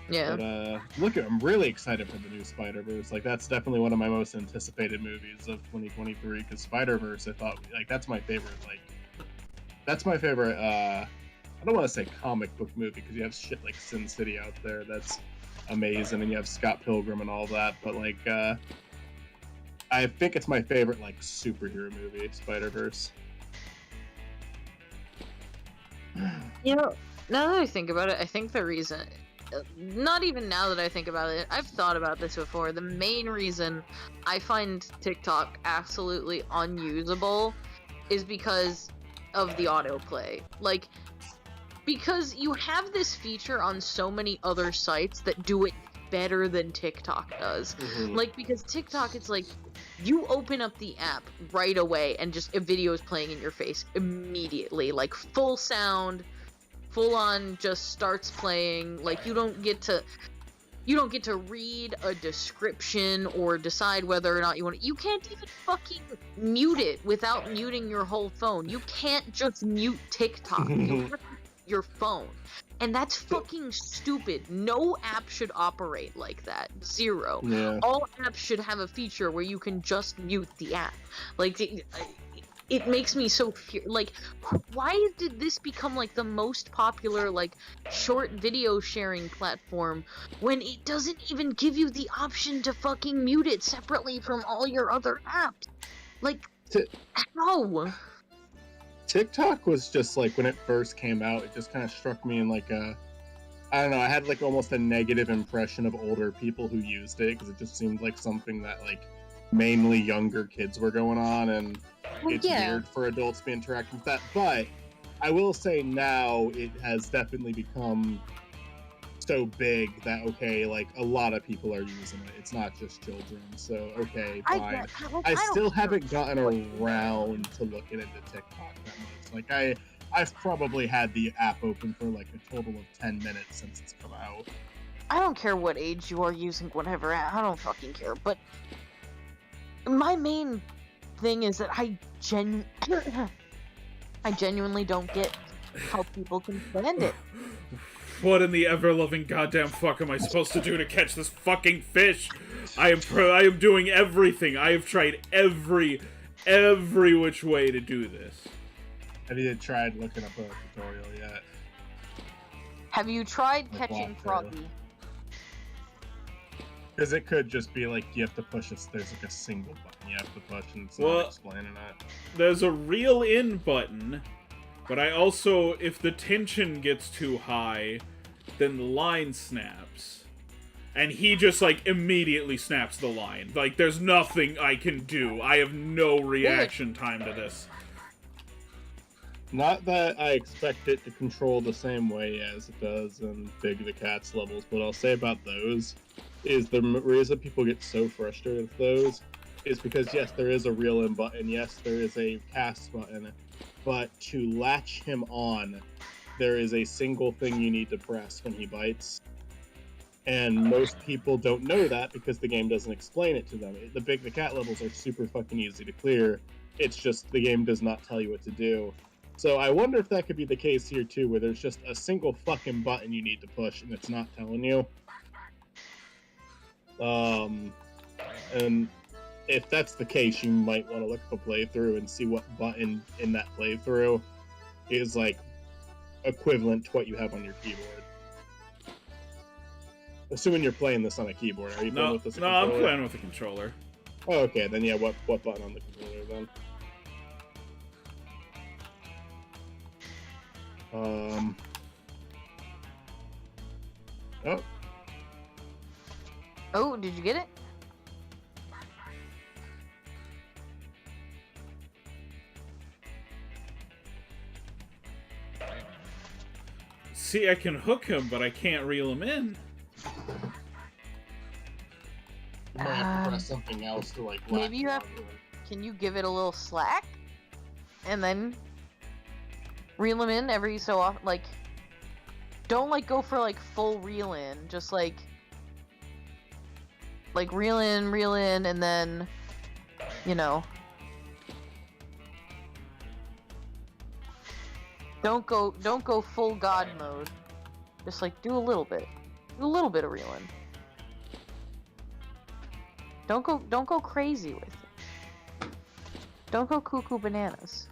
Yeah. But I'm really excited for the new Spider-Verse. Like that's definitely one of my most anticipated movies of 2023. Because Spider-Verse, I thought like that's my favorite. I don't want to say comic book movie because you have shit like Sin City out there that's amazing, and you have Scott Pilgrim and all that. But like, I think it's my favorite like superhero movie, Spider-Verse. You know, now that I think about it, I think the reason, not even now that I think about it, I've thought about this before. The main reason I find TikTok absolutely unusable is because of the autoplay. Like, because you have this feature on so many other sites that do it better than TikTok does. Like, because TikTok, it's like, you open up the app right away and just a video is playing in your face immediately. Like, full sound, full on just starts playing. Like, you don't get to read a description or decide whether or not you want to. You can't even fucking mute it without muting your whole phone. You can't just mute TikTok. You have to your phone. And that's fucking stupid. No app should operate like that. Zero. Yeah. All apps should have a feature where you can just mute the app. Like, it makes me so like, why did this become like the most popular like short video sharing platform when it doesn't even give you the option to fucking mute it separately from all your other apps? Like, how? TikTok was just like when it first came out, it just kind of struck me in like I don't know, I had like almost a negative impression of older people who used it because it just seemed like something that like mainly younger kids were going on, and it's weird for adults to be interacting with that. But I will say now it has definitely become so big that okay, like a lot of people are using it. It's not just children, so okay, fine. I still haven't gotten around to looking into TikTok that much. Like I've probably had the app open for like a total of 10 minutes since it's come out. I don't care what age you are using whatever app. I don't fucking care. But my main thing is that I genuinely don't get how people can stand it. What in the ever-loving goddamn fuck am I supposed to do to catch this fucking fish? I am doing everything. I have tried every which way to do this. Have you tried looking up a tutorial yet? Have you tried Like catching walkthrough. Froggy? Because it could just be like you have to push this. There's like a single button you have to push, and it's Well, not explaining that. There's a reel in button, but I also, if the tension gets too high, then the line snaps. And he just, like, immediately snaps the line. Like, there's nothing I can do. I have no reaction time to this. Not that I expect it to control the same way as it does in Big the Cat's levels, but I'll say about those is the reason people get so frustrated with those is because, yes, there is a reel in button, yes, there is a cast button, but to latch him on, there is a single thing you need to press when he bites. And most people don't know that because the game doesn't explain it to them. The Big the Cat levels are super fucking easy to clear. It's just the game does not tell you what to do. So I wonder if that could be the case here too, where there's just a single fucking button you need to push and it's not telling you. And if that's the case, you might want to look up a playthrough and see what button in that playthrough is like equivalent to what you have on your keyboard. Assuming you're playing this on a keyboard, are you playing with this? No, I'm playing with a controller. Oh, okay, then yeah, what button on the controller then? Oh. Oh, did you get it? See, I can hook him, but I can't reel him in. You might have to press something else to like. Maybe you latch have- onto it. Can you give it a little slack? And then reel him in every so often? Like, don't like go for like full reel in. Just like reel in, and then, you know. Don't go full god mode. Just like do a little bit. Do a little bit of reeling. Don't go crazy with it. Don't go cuckoo bananas.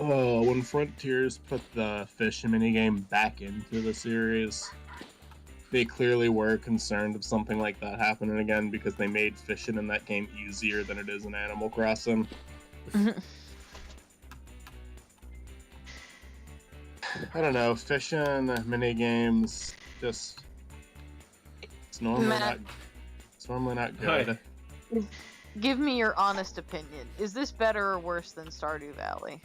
Oh, when Frontiers put the fishing minigame back into the series, they clearly were concerned of something like that happening again because they made fishing in that game easier than it is in Animal Crossing. I don't know, fishing minigames just it's normally Matt. not good. Hi. Give me your honest opinion. Is this better or worse than Stardew Valley?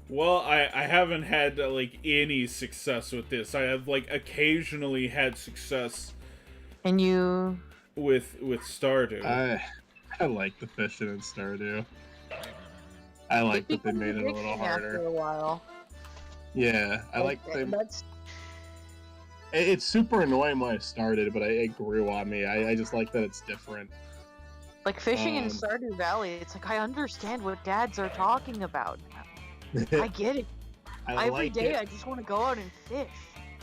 Well, I haven't had like any success with this. I have like occasionally had success And you... with Stardew. I like the fishing in Stardew. I like that they made it a little After harder. a while. Yeah, I like Okay, they. that's It's super annoying when I started, but it grew on me. I just like that it's different. like fishing in Um, Stardew Valley. It's like I understand what dads are talking about now. I get it. I Every like day it. I just want to go out and fish.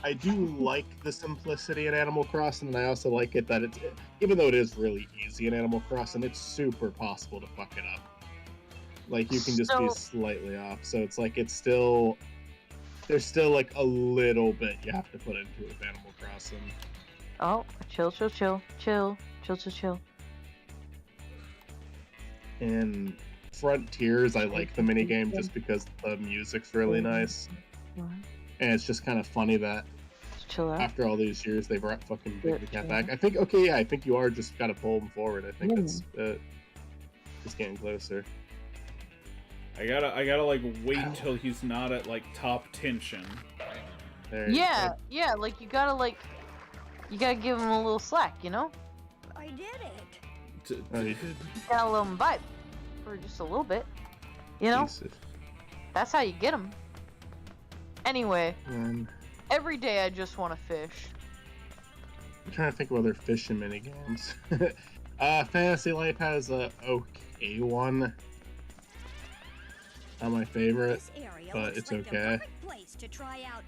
I do like the simplicity in Animal Crossing, and I also like it that it's, even though it is really easy in Animal Crossing, it's super possible to fuck it up. Like, you can just be So- slightly off, so it's like, there's still like a little bit you have to put into it with Animal Crossing. Oh, chill. In Frontiers, I like the minigame just because the music's really nice. And it's just kind of funny that Just chill out. after all these years, they brought fucking Big the Cat back. I think, okay, yeah, I think you are just gotta pull them forward. I think that's just getting closer. I gotta like wait till he's not at like top tension. There you Yeah, go. yeah, like you gotta give him a little slack, you know? I did it. Oh, you You gotta let him bite for just a little bit. You know? Jesus. That's how you get him. Anyway, And every day I just want to fish. I'm trying to think of other fishing minigames. Fantasy Life has a okay one. Not my favorite, This area but looks it's like the okay. perfect place to try out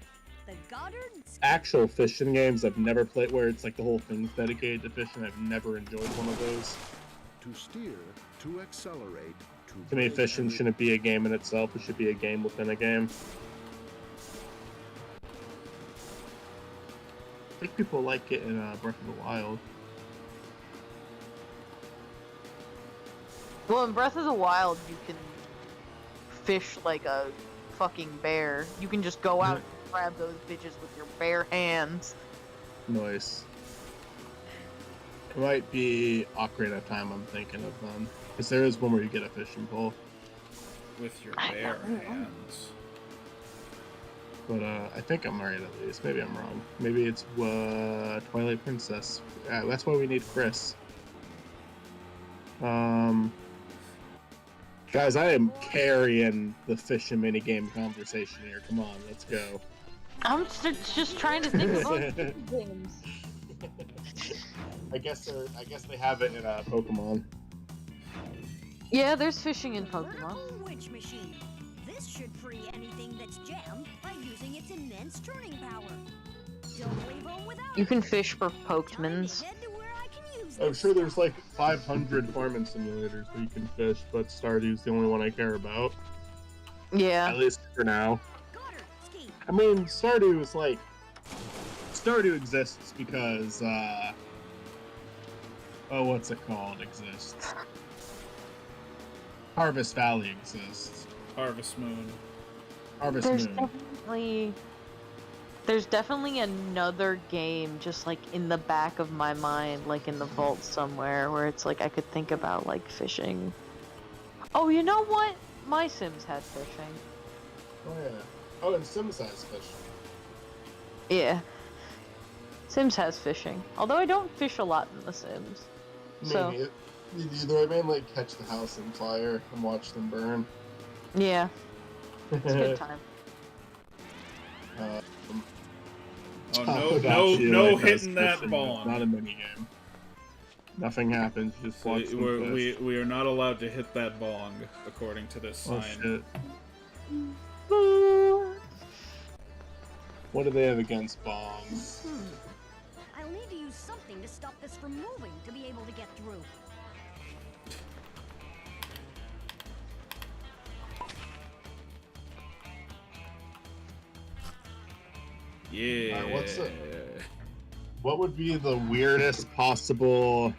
the Goddard ski. Actual fishing games I've never played where it's like the whole thing's dedicated to fishing. I've never enjoyed one of those. To steer, to accelerate, To me, fishing shouldn't be a game in itself. It should be a game within a game. I think people like it in Breath of the Wild. Well, in Breath of the Wild, you can fish like a fucking bear. You can just go out and grab those bitches with your bare hands. Nice. It might be Ocarina of Time I'm thinking of then. Because there is one where you get a fishing pole. With your bare hands. But I think I'm right at least. Maybe I'm wrong. Maybe it's Twilight Princess. That's why we need Chris. Guys, I am carrying the fishing minigame conversation here. Come on, let's go. I'm just trying to think of other games. I guess they have it in Pokemon. Yeah, there's fishing in Pokemon. Vertical winch machine. This should free anything that's jammed by using its immense turning power. Don't leave home without You can it. fish for Time to Pokemons. head to where I can use I'm this sure there's stuff. like 500 farming simulators where you can fish, but Stardew's the only one I care about. Yeah. At least for now. Goddard ski. I mean, Stardew is like... Stardew exists because, oh, what's it called? Exists. Harvest Valley exists. Harvest Moon. Harvest Moon. There's definitely another game just like in the back of my mind, like in the vault somewhere, where it's like I could think about like fishing. Oh, you know what? My Sims had fishing. Oh, yeah. Oh, and Sims has fish. Yeah. Sims has fishing. Although I don't fish a lot in The Sims. So, Me neither. I mainly catch the house on fire and watch them burn. yeah. It's a good time. Oh, Tomodachi no Life has hitting that fishing, ball. Not a minigame. Nothing happens. You just So watch them fish. we are not allowed to hit that bong, according to this Oh, sign. shit. What do they have against bongs? I'll need to use something to stop this from moving to be able to get through. Yeah. Alright, what would be the weirdest possible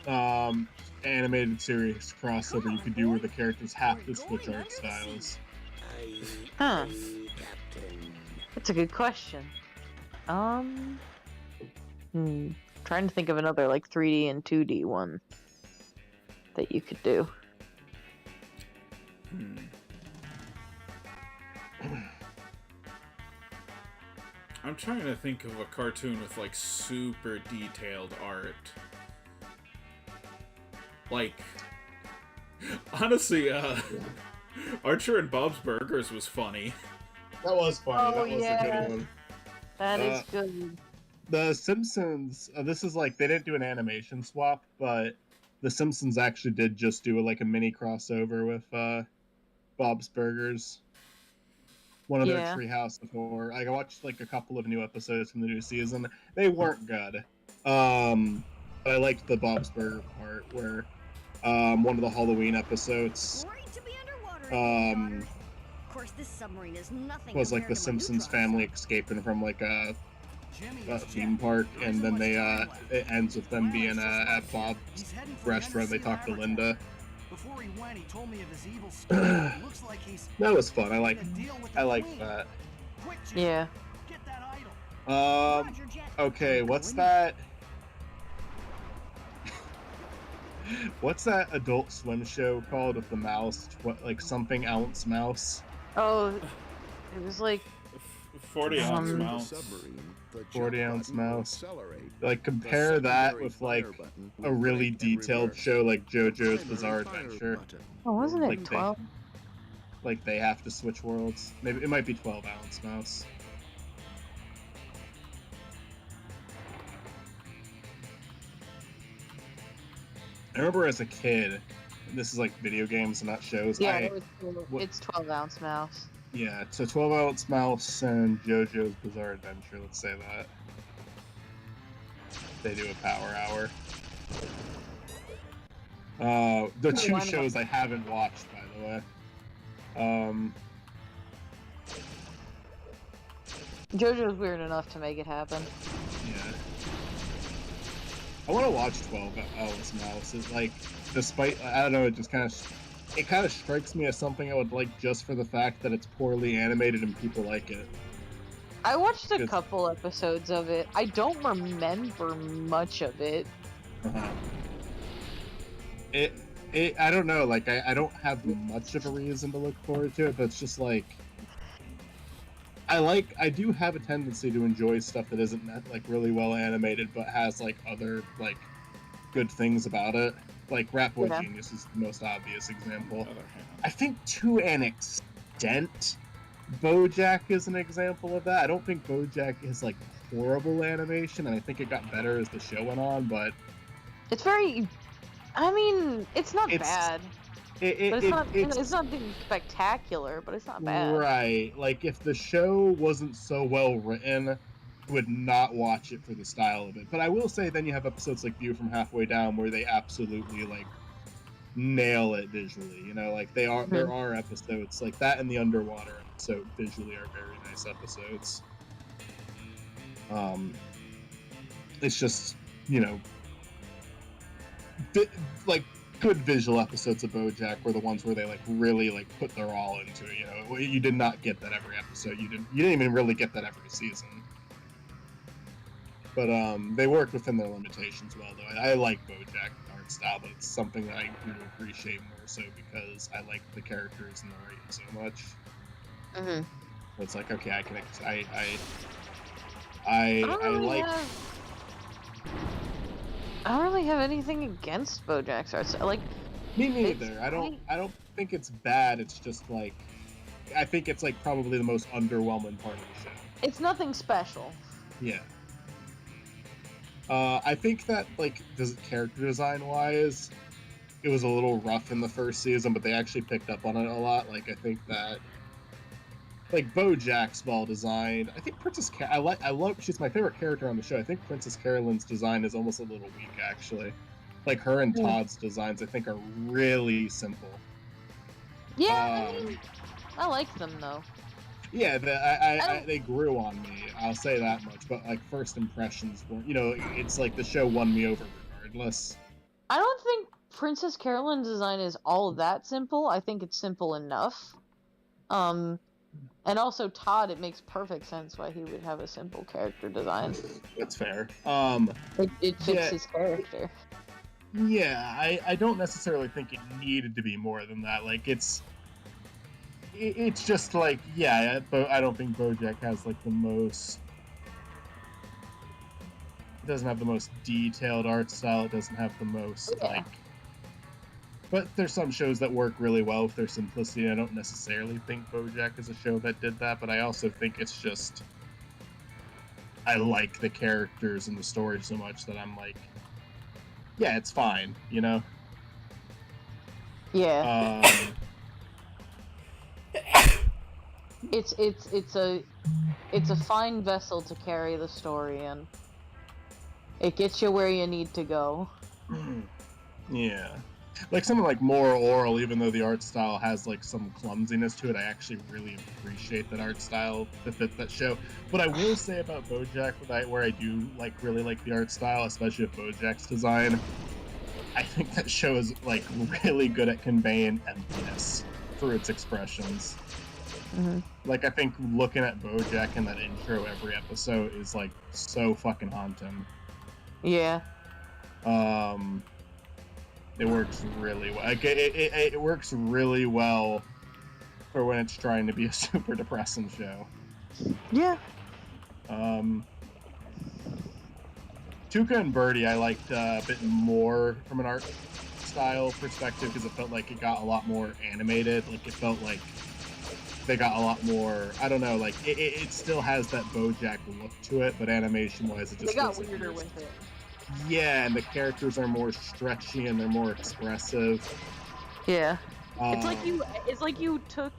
animated series crossover you could do where the characters have to switch art styles? Huh. That's a good question. Trying to think of another like 3D and 2D one that you could do. I'm trying to think of a cartoon with like super detailed art. Like, honestly, Archer and Bob's Burgers was funny. That was funny. Oh, That was yeah. a good one. That is good. The Simpsons, this is like, they didn't do an animation swap, but the Simpsons actually did just do like a mini crossover with Bob's Burgers. One of their Yeah. Treehouse before. Like, I watched like a couple of new episodes from the new season. They weren't good. But I liked the Bob's Burger part where one of the Halloween episodes Great to be underwater again, Goddard. Of course, this submarine is nothing was like compared the to my Simpsons Neutron family set. escaping from like a Jimmy, theme park, and then they it ends with them being at Bob's restaurant. They talk to Linda. Before he went, he told me of his evil spirit. Looks like he's That was fun. I like Queen. that. Quick, Jimmy, Yeah. get that idol. Roger, Jet. Okay, what's that? What's that Adult Swim show called with the mouse? What, like something ounce mouse? Oh, it was like 40 ounce Um, mouse. 40 ounce mouse. Like compare that with like a really detailed show like JoJo's Bizarre Adventure. oh, wasn't Like it they- 12? Like they have to switch worlds. Maybe it might be 12 ounce mouse. I remember as a kid, and this is like video games and not shows. Yeah, I, it's 12-ounce mouse. Yeah, so 12-ounce mouse and JoJo's Bizarre Adventure. Let's say that they do a power hour. The two shows I haven't watched, by the way. JoJo's weird enough to make it happen. Yeah. I want to watch 12-ounce mouse. It's like, despite, I don't know, it just kind of strikes me as something I would like just for the fact that it's poorly animated and people like it. I watched a couple episodes of it. I don't remember much of it. Uh-huh. I don't know, like, I don't have much of a reason to look forward to it, but it's just like, I do have a tendency to enjoy stuff that isn't like really well animated, but has like other like good things about it. Like Rat Boy Genius is the most obvious example. I think to an extent, BoJack is an example of that. I don't think BoJack is like horrible animation, and I think it got better as the show went on, but it's very, I mean, it's not bad. It's not being spectacular, but it's not bad. Right. Like, if the show wasn't so well written, I would not watch it for the style of it. But I will say then you have episodes like View from Halfway Down where they absolutely, like, nail it visually. You know, like, there are episodes like that, and the Underwater episode visually are very nice episodes. It's just, you know, like, good visual episodes of BoJack were the ones where they like really like put their all into it. You know, you did not get that every episode. You didn't even really get that every season. But they worked within their limitations well, though. I like BoJack art style, but it's something that I grew to appreciate more so because I like the characters and the writing so much. Mm-hmm. So it's like, okay, I can I don't really have anything against BoJack's art style. Like, me neither. I don't think it's bad. It's just like, I think it's like probably the most underwhelming part of the show. It's nothing special. Yeah. I think that like character design wise, it was a little rough in the first season, but they actually picked up on it a lot. Like I think that like BoJack's well designed. I think I love she's my favorite character on the show. I think Princess Carolyn's design is almost a little weak actually. Like her and Todd's designs I think are really simple. Yeah, I like them though. Yeah, they grew on me. I'll say that much. But like first impressions weren't. You know, it's like the show won me over regardless. I don't think Princess Carolyn's design is all that simple. I think it's simple enough. And also Todd, it makes perfect sense why he would have a simple character design. That's fair. It fits his character. Yeah, I don't necessarily think it needed to be more than that. Like it's just like, yeah, but I don't think BoJack has like the most. It doesn't have the most detailed art style. It doesn't have the most like. But there's some shows that work really well with their simplicity. I don't necessarily think BoJack is a show that did that, but I also think it's just I like the characters and the story so much that I'm like, yeah, it's fine, you know? Yeah. It's a fine vessel to carry the story in. It gets you where you need to go. Yeah. Like something like More Oral, even though the art style has like some clumsiness to it, I actually really appreciate that art style to fit that show. What I will say about BoJack, where I do like really like the art style, especially with BoJack's design, I think that show is like really good at conveying emptiness through its expressions. Mm-hmm. Like I think looking at BoJack in that intro every episode is like so fucking haunting. Yeah. It works really well. Like, it works really well for when it's trying to be a super depressing show. Yeah. Tuca and Birdie I liked a bit more from an art style perspective because it felt like it got a lot more animated. Like it felt like they got a lot more, I don't know, like it still has that BoJack look to it, but animation wise it just they got weirder with it. Yeah, and the characters are more stretchy and they're more expressive. Yeah. It's Um, like you took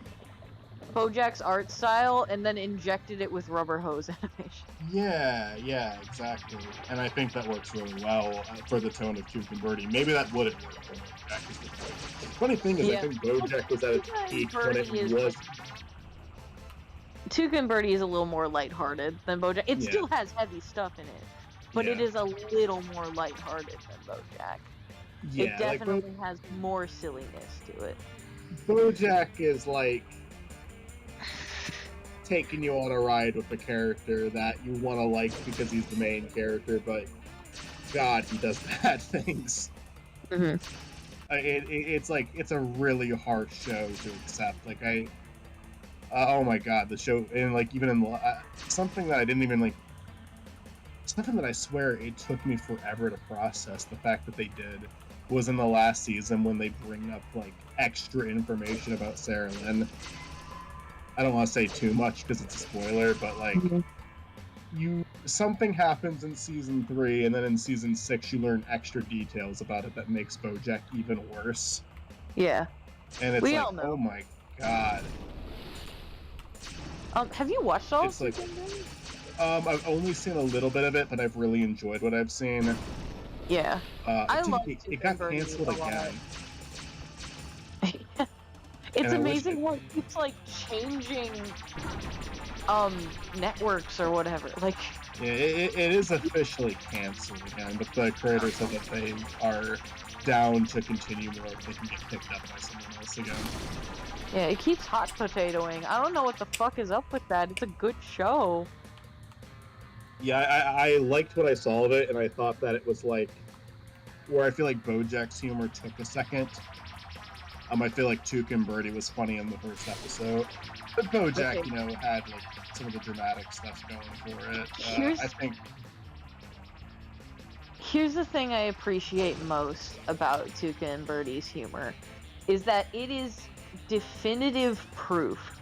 BoJack's art style and then injected it with rubber hose animation. yeah, exactly. And I think that works really well for the tone of Duke and Birdie. Maybe that wouldn't work for BoJack. Funny thing is, I Yeah. think Well, BoJack was at its Tuca and peak when it Birdie is was. Tuca and Birdie is a little more lighthearted than BoJack. It Yeah, still has heavy stuff in it, but it yeah, is a little more lighthearted than BoJack. It yeah. Like definitely has more silliness to it. BoJack is like taking you on a ride with a character that you want to like because he's the main character, but God, he does bad things. Mm-hmm. It's like it's a really hard show to accept. Like oh my God, the show, and like even in something that I didn't even like, something that I swear it took me forever to process. The fact that they did was in the last season when they bring up like extra information about Sarah Lynn. I don't want to say too much because it's a spoiler, but like something happens in season 3, and then in season 6 you learn extra details about it that makes BoJack even worse. Yeah. And it's We like, all know. oh my God. Have you watched all It's of like, season 3? I've only seen a little bit of it, but I've really enjoyed what I've seen. Yeah. I Dude, love it got Birdie canceled a lot. again. It's And I wish amazing how it keeps like changing networks or whatever. Like Yeah, it is officially canceled again, but the creator said that they are down to continue more if they can get picked up by someone else again. yeah, it keeps hot potatoing. I don't know what the fuck is up with that. It's a good show. Yeah, I liked what I saw of it, and I thought that it was like where I feel like BoJack's humor took a second. I feel like Tuca and Birdie was funny in the first episode, but BoJack, Okay. had like some of the dramatic stuff going for it. I think. Here's the thing I appreciate most about Tuca and Birdie's humor is that it is definitive proof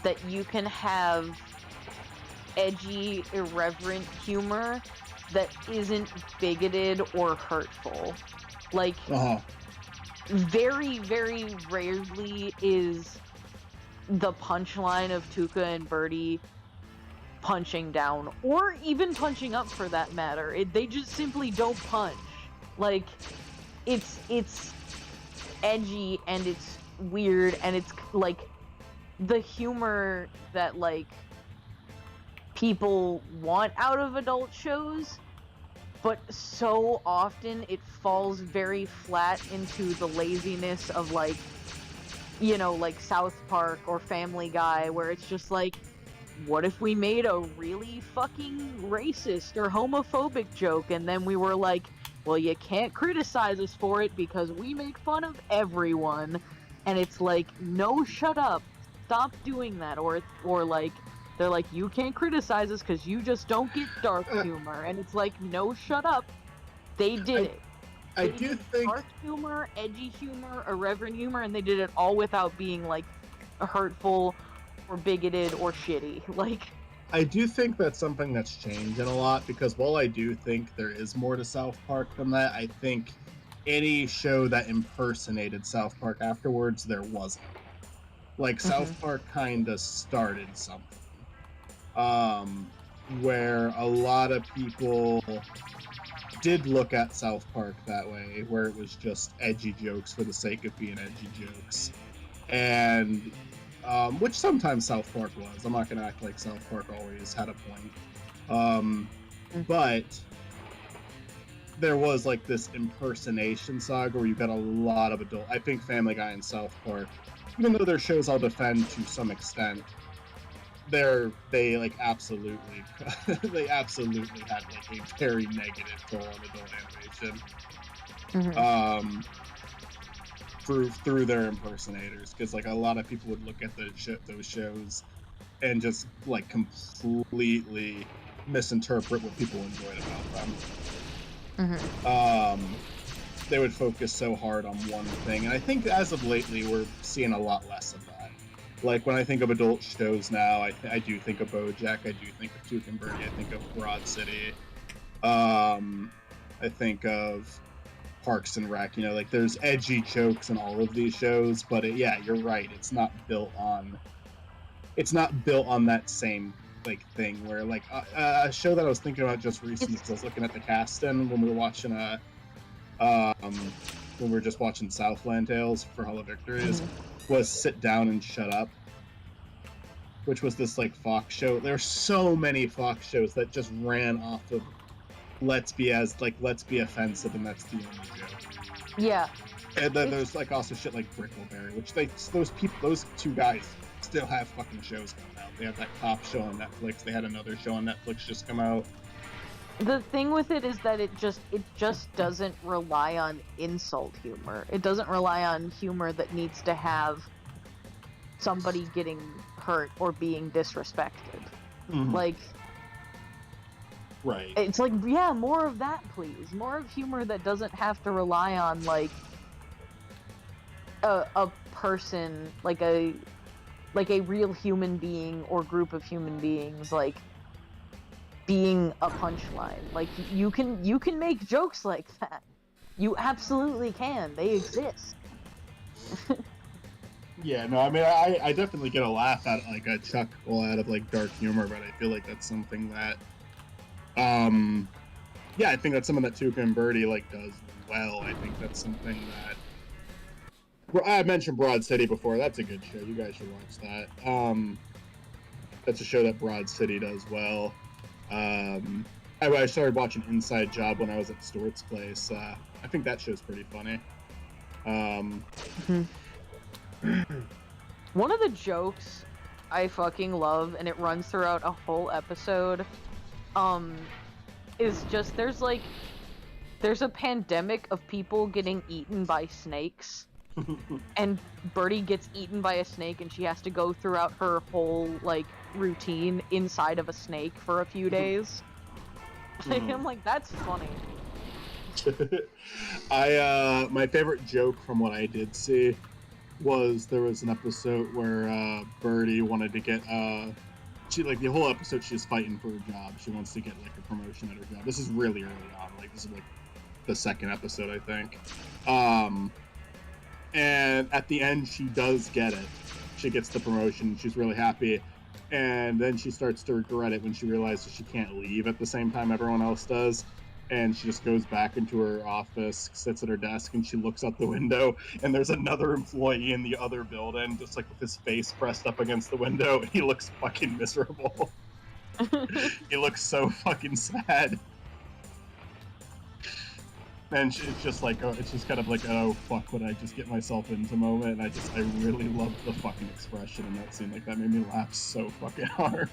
that you can have edgy, irreverent humor that isn't bigoted or hurtful. Like, very, very rarely is the punchline of Tuca and Birdie punching down, or even punching up for that matter. They just simply don't punch. Like, it's edgy and it's weird and it's like the humor that like people want out of adult shows, but so often it falls very flat into the laziness of like, like South Park or Family Guy, where it's just like, what if we made a really fucking racist or homophobic joke and then we were like, well, you can't criticize us for it because we make fun of everyone. And it's like, no, shut up, stop doing that. Or like, they're like, you can't criticize us because you just don't get dark humor. And it's like, no, shut up. They did it. I do think dark humor, edgy humor, irreverent humor, and they did it all without being like hurtful or bigoted or shitty. Like, I do think that's something that's changing a lot, because while I do think there is more to South Park than that, I think any show that impersonated South Park afterwards, there wasn't. Like, South Park kind of started something. Where a lot of people did look at South Park that way, where it was just edgy jokes for the sake of being edgy jokes. And which sometimes South Park was. I'm not going to act like South Park always had a point. But there was like this impersonation saga where you got a lot of adult. I think Family Guy and South Park, even though their shows I'll defend to some extent, they like absolutely they absolutely had like a very negative toll on adult animation. Through their impersonators, because like a lot of people would look at those shows and just like completely misinterpret what people enjoyed about them. They would focus so hard on one thing, and I think as of lately we're seeing a lot less of that. Like when I think of adult shows now, I do think of BoJack, I do think of Tuca and Birdie, I think of Broad City. I think, of Parks and Rec. You know, like there's edgy jokes in all of these shows, but yeah, you're right. It's not built on that same like thing where like a show that I was thinking about just recently because I was looking at the cast and when we were watching when we were just watching Southland Tales for Hall of Victories was Sit Down and Shut Up, which was this like Fox show. There are so many Fox shows that just ran off of let's be offensive, and that's the only joke. Yeah. And then there's like also shit like Brickleberry, which those two guys still have fucking shows coming out. They have that cop show on Netflix. They had another show on Netflix just come out. The thing with it is that it just doesn't rely on insult humor. It doesn't rely on humor that needs to have somebody getting hurt or being disrespected. Like, right. It's like, yeah, more of that, please. More of humor that doesn't have to rely on like a person, like a real human being or group of human beings, like being a punchline. Like you can make jokes like that. You absolutely can. They exist. Yeah, no, I mean, I definitely get a laugh at like a chuckle out of like dark humor, but I feel like that's something that, yeah, I think that's something that Tuca and Birdie like does well. I think that's something that. Well, I mentioned Broad City before. That's a good show. You guys should watch that. That's a show that Broad City does well. I started watching Inside Job when I was at Stuart's place. I think that show's pretty funny. One of the jokes I fucking love, and it runs throughout a whole episode, is just there's a pandemic of people getting eaten by snakes. And Birdie gets eaten by a snake, and she has to go throughout her whole like routine inside of a snake for a few days. I'm like, that's funny. My favorite joke from what I did see was there was an episode where Birdie wanted to get she like the whole episode she's fighting for a job. She wants to get like a promotion at her job. This is really early on. Like this is like the second episode, I think. And at the end, she does get it. She gets the promotion. She's really happy. And then she starts to regret it when she realizes she can't leave at the same time everyone else does. And she just goes back into her office, sits at her desk, and she looks out the window. And there's another employee in the other building, just like with his face pressed up against the window. And he looks fucking miserable. He looks so fucking sad. And it's just like, it's just kind of like, oh, fuck, what I just get myself into moment. And I really loved the fucking expression in that scene. Like, that made me laugh so fucking hard.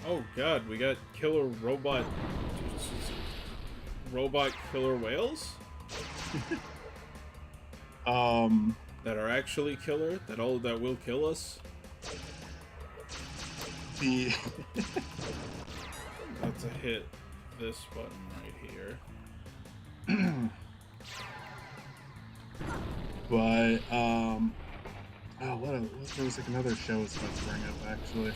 Oh god, we got killer robot killer whales? That are actually killer? That will kill us? Let's hit this button right here. But there was like another show I was about to bring up actually.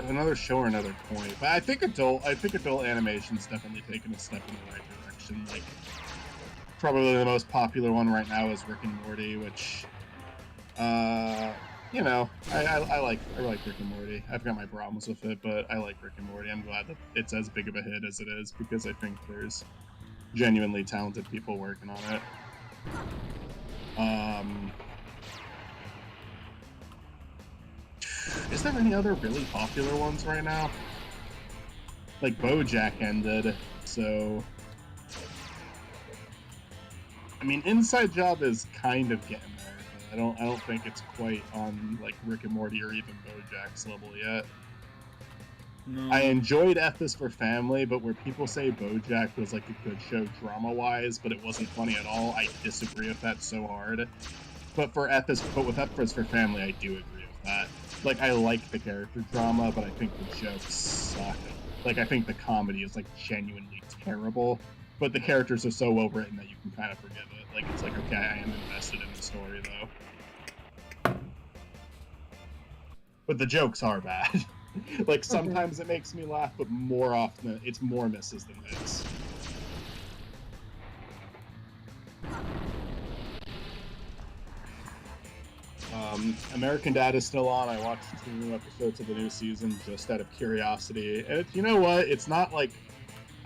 Another show or another point, but I think adult animation's definitely taken a step in the right direction. Like probably the most popular one right now is Rick and Morty, which you know, I like Rick and Morty. I've got my problems with it, but I like Rick and Morty. I'm glad that it's as big of a hit as it is because I think there's genuinely talented people working on it. Is there any other really popular ones right now? Like BoJack ended, so I mean, Inside Job is kind of getting there. But I don't think it's quite on like Rick and Morty or even BoJack's level yet. No. I enjoyed F is for Family, but where people say BoJack was like a good show drama-wise, but it wasn't funny at all, I disagree with that so hard. But with F is for Family, I do agree with that. Like, I like the character drama, but I think the jokes suck. Like, I think the comedy is like genuinely terrible, but the characters are so well written that you can kind of forgive it. Like, it's like, okay, I am invested in the story though. but the jokes are bad. Like sometimes it makes me laugh, but more often it's more misses than hits. American Dad is still on. I watched 2 new episodes of the new season just out of curiosity. And you know what? It's not like...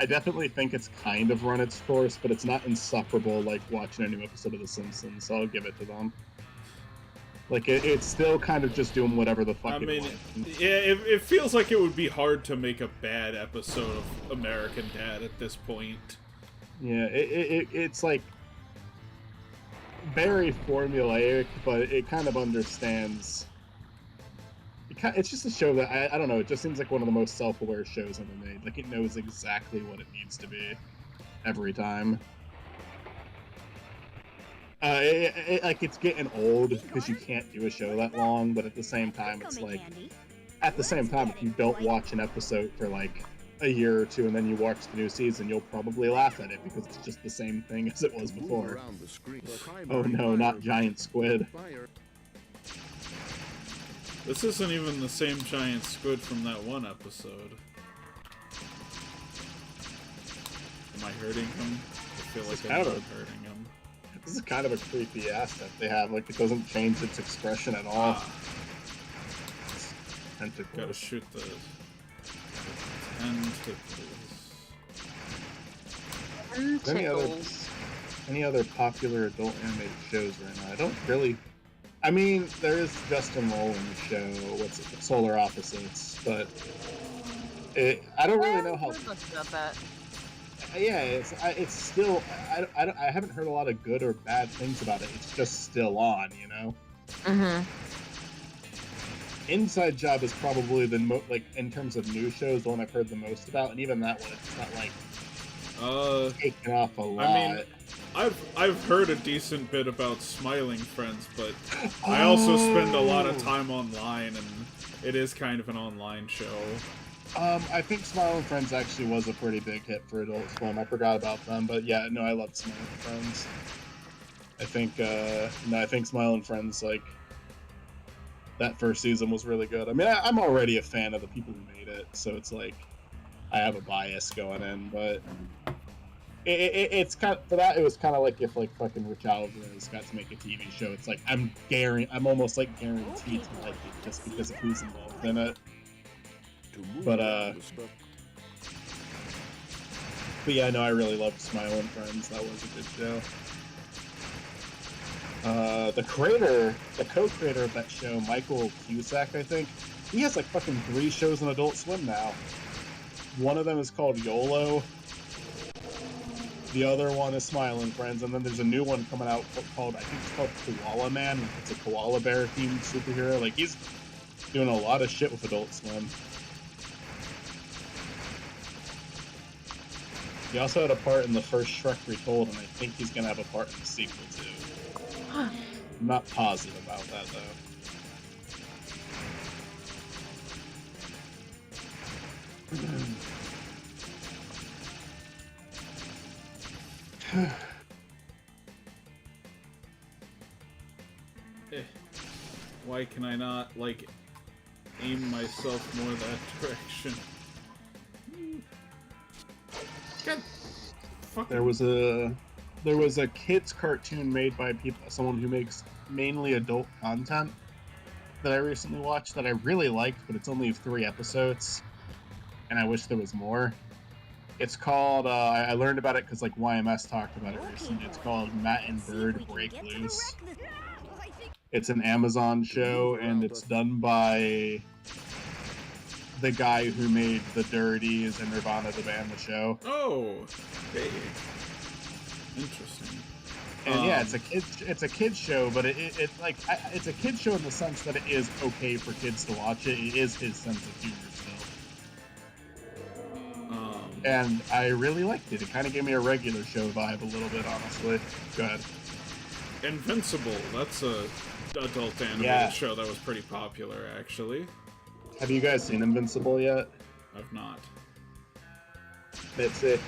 I definitely think it's kind of run its course, but it's not insufferable like watching a new episode of The Simpsons, so I'll give it to them. Like, it's still kind of just doing whatever the fuck it wants. Yeah, it feels like it would be hard to make a bad episode of American Dad at this point. Yeah, it's like... very formulaic, but it kind of understands. It's just a show that I don't know. It just seems like one of the most self-aware shows ever made. Like it knows exactly what it needs to be every time. Like it's getting old because you can't do a show that long, but at the same time, it's like if you don't watch an episode for like a year or two and then you watch the new season, you'll probably laugh at it because it's just the same thing as it was before. Oh no, not giant squid. This isn't even the same giant squid from that one episode. Am I hurting him? I feel like I'm not hurting him. This is kind of a creepy asset they have. Like it doesn't change its expression at all. Tentacles. Gotta shoot the tentacles. Any other popular adult animated shows right now? I don't really. I mean, there is Justin Roiland's show. What's it? Solar Opposites, but I don't really know how. About that. Yeah, it's still. I haven't heard a lot of good or bad things about it. It's just still on, you know. Mm-hmm. Inside Job is probably the like in terms of new shows, the one I've heard the most about, and even that one, it's not like taking off a lot. I mean, I've heard a decent bit about Smiling Friends, but I also spend a lot of time online, and it is kind of an online show. I think Smiling Friends actually was a pretty big hit for Adult Swim. I forgot about them, but yeah, no, I loved Smiling Friends. I think Smiling Friends, like, that first season was really good. I mean, I'm already a fan of the people who made it, so it's like, I have a bias going in, but it's kind of, for that, it was kind of like if, like, fucking Rich Alvarez got to make a TV show. It's like, I'm almost, like, guaranteed to like it just because of who's involved in it. But yeah, no, I really loved Smiling Friends. That was a good show. The co-creator of that show, Michael Cusack, I think, he has like fucking 3 shows on Adult Swim now. One of them is called YOLO. The other one is Smiling Friends, and then there's a new one coming out called, I think it's called Koala Man. It's a koala bear themed superhero. Like, he's doing a lot of shit with Adult Swim. He also had a part in the first Shrek Retold, and I think he's gonna have a part in the sequel too. I'm not positive about that though. Why can I not, like, aim myself more that direction? God, fucking... There was a kids cartoon made by someone who makes mainly adult content that I recently watched that I really liked, but it's only 3 episodes, and I wish there was more. It's called, I learned about it because, like, YMS talked about it recently. It's called Matt and Bird Break Loose. It's an Amazon show, and it's done by the guy who made The Dirties and Nirvana, the band, the show. Oh, hey. Interesting. And yeah, it's a kids show, but it's a kids show in the sense that it is okay for kids to watch it. It is his sense of humor still. And I really liked it. It kind of gave me a regular show vibe a little bit, honestly. Go ahead. Invincible. That's a adult animated show that was pretty popular, actually. Have you guys seen Invincible yet? I've not. That's it.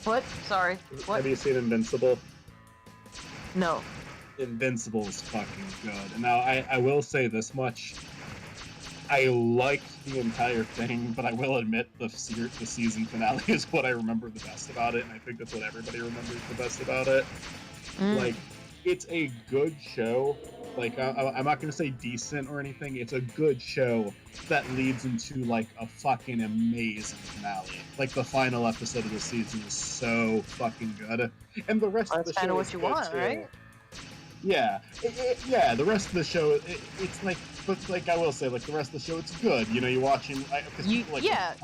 What? Sorry. What? Have you seen Invincible? No. Invincible is fucking good. And now I will say this much. I liked the entire thing, but I will admit the season finale is what I remember the best about it, and I think that's what everybody remembers the best about it. Like, it's a good show. Like, I'm not going to say decent or anything. It's a good show that leads into, like, a fucking amazing finale. Like, the final episode of the season is so fucking good. And the rest of the show kind of is what you good, want, too. right? Yeah. Yeah, the rest of the show, it's like, but, like, I will say, like, the rest of the show, it's good. You know, you're watching, because people, like, yeah.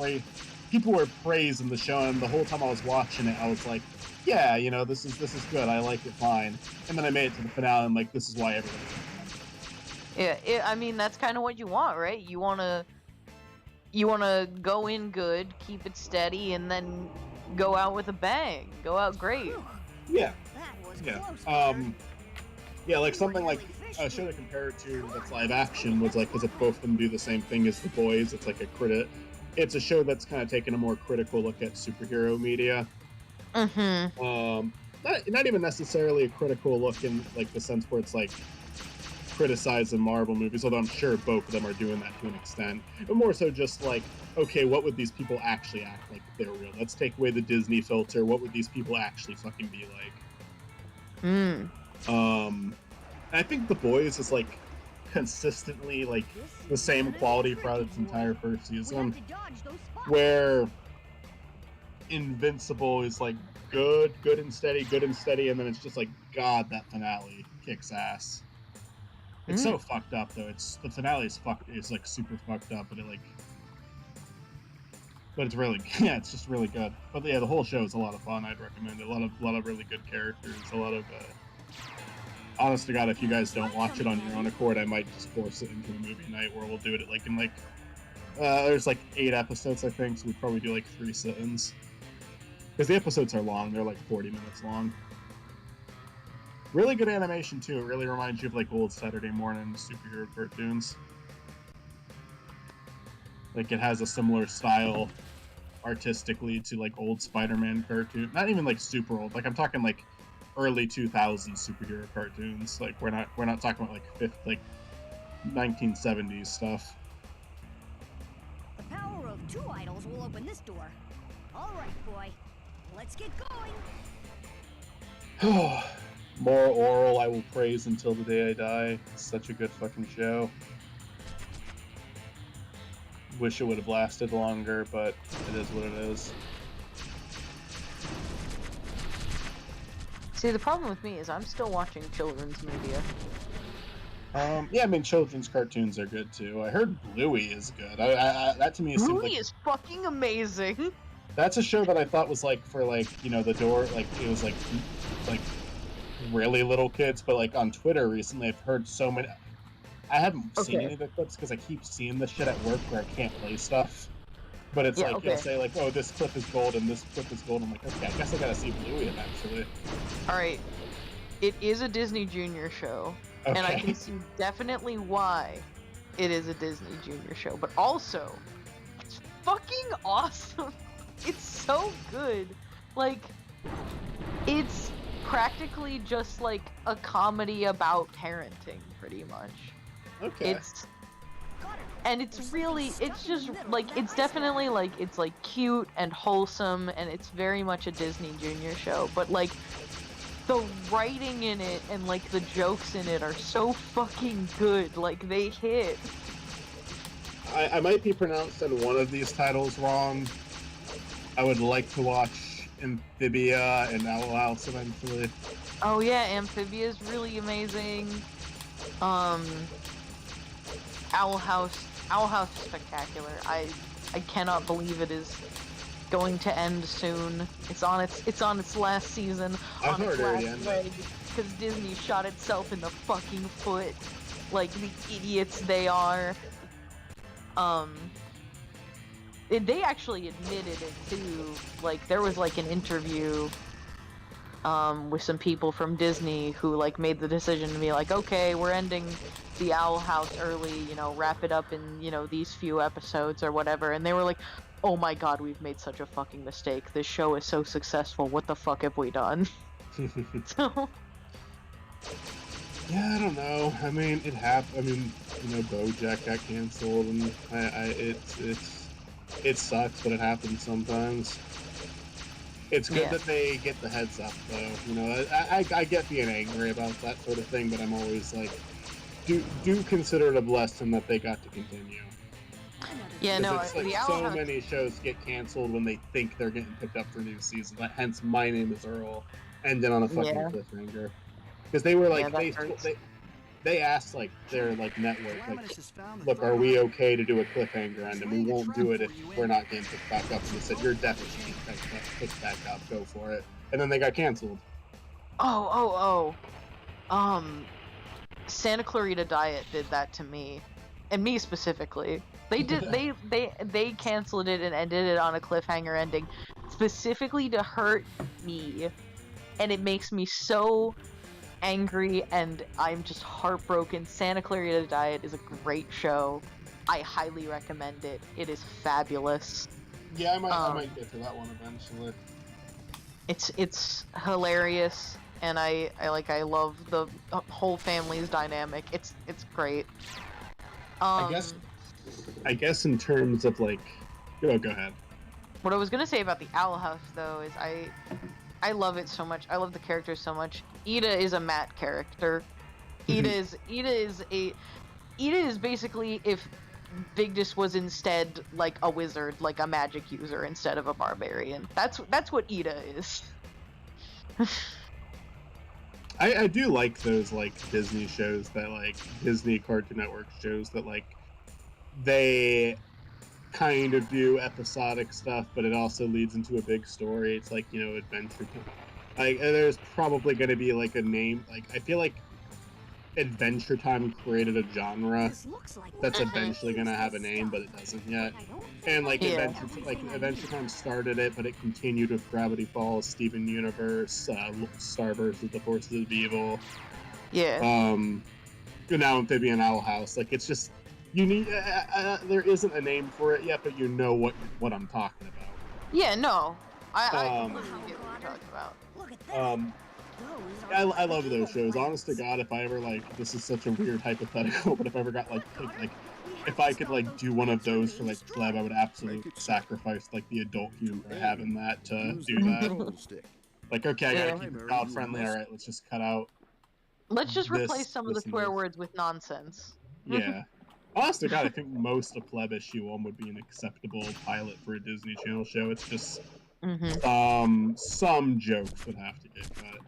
people were praising the show, and the whole time I was watching it, I was like, yeah, you know, this is good. I like it fine. And then I made it to the finale, and like, this is why everybody. Yeah, I mean, that's kind of what you want, right? You wanna go in good, keep it steady, and then go out with a bang. Go out great. Yeah. That was Yeah. close. Yeah, like something like a show to compare it to that's live action was like, because if both of them do the same thing as The Boys, it's like it's a show that's kind of taken a more critical look at superhero media. Mm-hmm. Not even necessarily a critical look in like the sense where it's like criticizing Marvel movies, although I'm sure both of them are doing that to an extent. But more so just like, okay, what would these people actually act like if they were real? Let's take away the Disney filter. What would these people actually fucking be like? I think The Boys is like consistently like the same quality throughout its entire first season, where Invincible is like good and steady, and then it's just like, God, that finale kicks ass. It's so fucked up though. The finale is like super fucked up, but it's really, yeah, it's just really good. But yeah, the whole show is a lot of fun. I'd recommend it. A lot of really good characters. A lot of honest to God, if you guys don't watch it on your own accord, I might just force it into a movie night where we'll do it like in like there's like 8 episodes I think, so we'd probably do like 3 sit-ins. Because the episodes are long, they're like 40 minutes long. Really good animation too. It really reminds you of like old Saturday morning superhero cartoons. Like it has a similar style artistically to like old Spider-Man cartoon. Not even like super old. Like I'm talking like early 2000s superhero cartoons. Like we're not talking about like 1970s stuff. The power of 2 idols will open this door. All right, boy. Let's get going. More oral I will praise until the day I die. It's such a good fucking show. Wish it would have lasted longer, but it is what it is. See, the problem with me is I'm still watching children's media. Yeah, I mean, children's cartoons are good too. I heard Bluey is good. That to me seemed Bluey like is fucking amazing. that's a show that I thought was like for like, you know, the door, like it was like really little kids, but like on Twitter recently I've heard so many. I haven't seen any of the clips because I keep seeing this shit at work where I can't play stuff. But it's like you'll say like, oh, this clip is gold and this clip is gold. I'm like, okay, I guess I gotta see Bluey eventually. Alright. It is a Disney Junior show. Okay. And I can see definitely why it is a Disney Junior show. But also, it's fucking awesome. It's so good. Like, it's practically just like a comedy about parenting, pretty much. Okay. It's really, it's just like, it's definitely like, it's like cute and wholesome, and it's very much a Disney Junior show, but like, the writing in it and like the jokes in it are so fucking good, like they hit. I might be pronouncing one of these titles wrong. I would like to watch Amphibia and Owl House eventually. Oh yeah, Amphibia is really amazing. Owl House is spectacular. I cannot believe it is going to end soon. It's on its last season, on its last leg, because Disney shot itself in the fucking foot, like the idiots they are. They actually admitted it too. Like there was like an interview with some people from Disney who like made the decision to be like, okay, we're ending the Owl House early, you know, wrap it up in, you know, these few episodes or whatever, and they were like, oh my god, we've made such a fucking mistake. This show is so successful. What the fuck have we done? So Yeah, I don't know. I mean, it happened. I mean, you know, BoJack got canceled, and it sucks, but it happens sometimes. It's good that they get the heads up, though. You know, I get being angry about that sort of thing, but I'm always like, do consider it a blessing that they got to continue. Yeah, no, it's like so many shows get canceled when they think they're getting picked up for new seasons. Hence, My Name Is Earl ended on a fucking cliffhanger. Because they were like, they asked like their like network, like, look, are we okay to do a cliffhanger end? And we won't do it if we're not getting picked back up. And they said, you're definitely getting picked back up. Go for it. And then they got canceled. Santa Clarita Diet did that to me, and me specifically. They did. They canceled it and ended it on a cliffhanger ending, specifically to hurt me, and it makes me so angry, and I'm just heartbroken. Santa Clarita Diet is a great show. I highly recommend it. It is fabulous. Yeah, I might get to that one eventually. It's hilarious, and I love the whole family's dynamic. It's great. I guess in terms of like, go ahead. What I was gonna say about the Owl House though is I love it so much. I love the characters so much. Ida is a Matt character. Ida is basically if Vigdis was instead like a wizard, like a magic user instead of a barbarian. That's what Ida is. I do like those like Disney shows that like Disney Cartoon Network shows that like they kind of do episodic stuff, but it also leads into a big story. It's like, you know, Adventure Time. Like, there's probably going to be like a name. Like, I feel like Adventure Time created a genre that's eventually going to have a name, but it doesn't yet. And like Adventure Time started it, but it continued with Gravity Falls, Steven Universe, Starburst with the Forces of Evil. Yeah. And now Amphibian Owl House. Like, it's just you need. There isn't a name for it yet, but you know what I'm talking about. Yeah. No. I get what you're talking about. I love those shows. Honest to God, if I ever like, this is such a weird hypothetical, but if I ever got like if I could like do one of those for like Pleb, I would absolutely sacrifice like the adult humor I have in that to do that. Like, okay, I gotta keep it child friendly. All right, let's just cut out. Let's just replace some of the swear words with nonsense. Yeah. Honest to God, I think most of Pleb issue 1 would be an acceptable pilot for a Disney Channel show. It's just some jokes would have to get cut.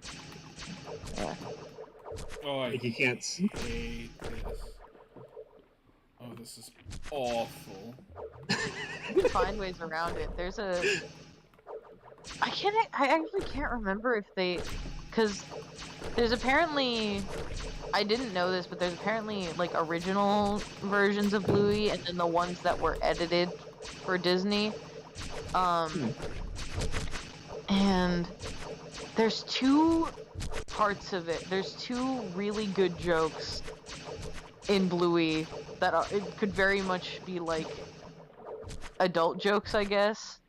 Oh, I like you can't hate this. Oh, this is awful. You can find ways around it. There's a... I actually can't remember if they... Because there's apparently... I didn't know this, but there's apparently, like, original versions of Bluey, and then the ones that were edited for Disney. And there's two parts of it. There's two really good jokes in Bluey that it could very much be, like, adult jokes, I guess.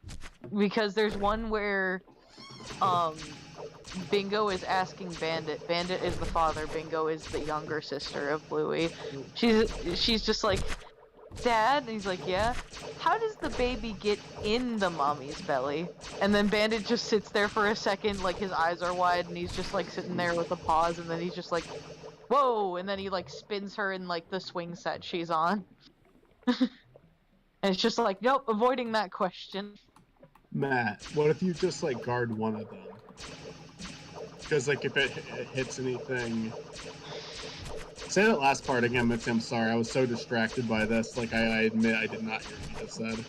Because there's one where, Bingo is asking Bandit. Bandit is the father. Bingo is the younger sister of Bluey. She's just like, Dad? And he's like, yeah? How does the baby get in the mommy's belly? And then Bandit just sits there for a second, like his eyes are wide, and he's just like sitting there with a pause, and then he's just like, whoa! And then he like spins her in like the swing set she's on. And it's just like, nope, avoiding that question. Matt, what if you just like guard one of them? Because like if it hits anything... Say that last part again, Mitzi, I'm sorry. I was so distracted by this. Like, I admit I did not hear what you just said.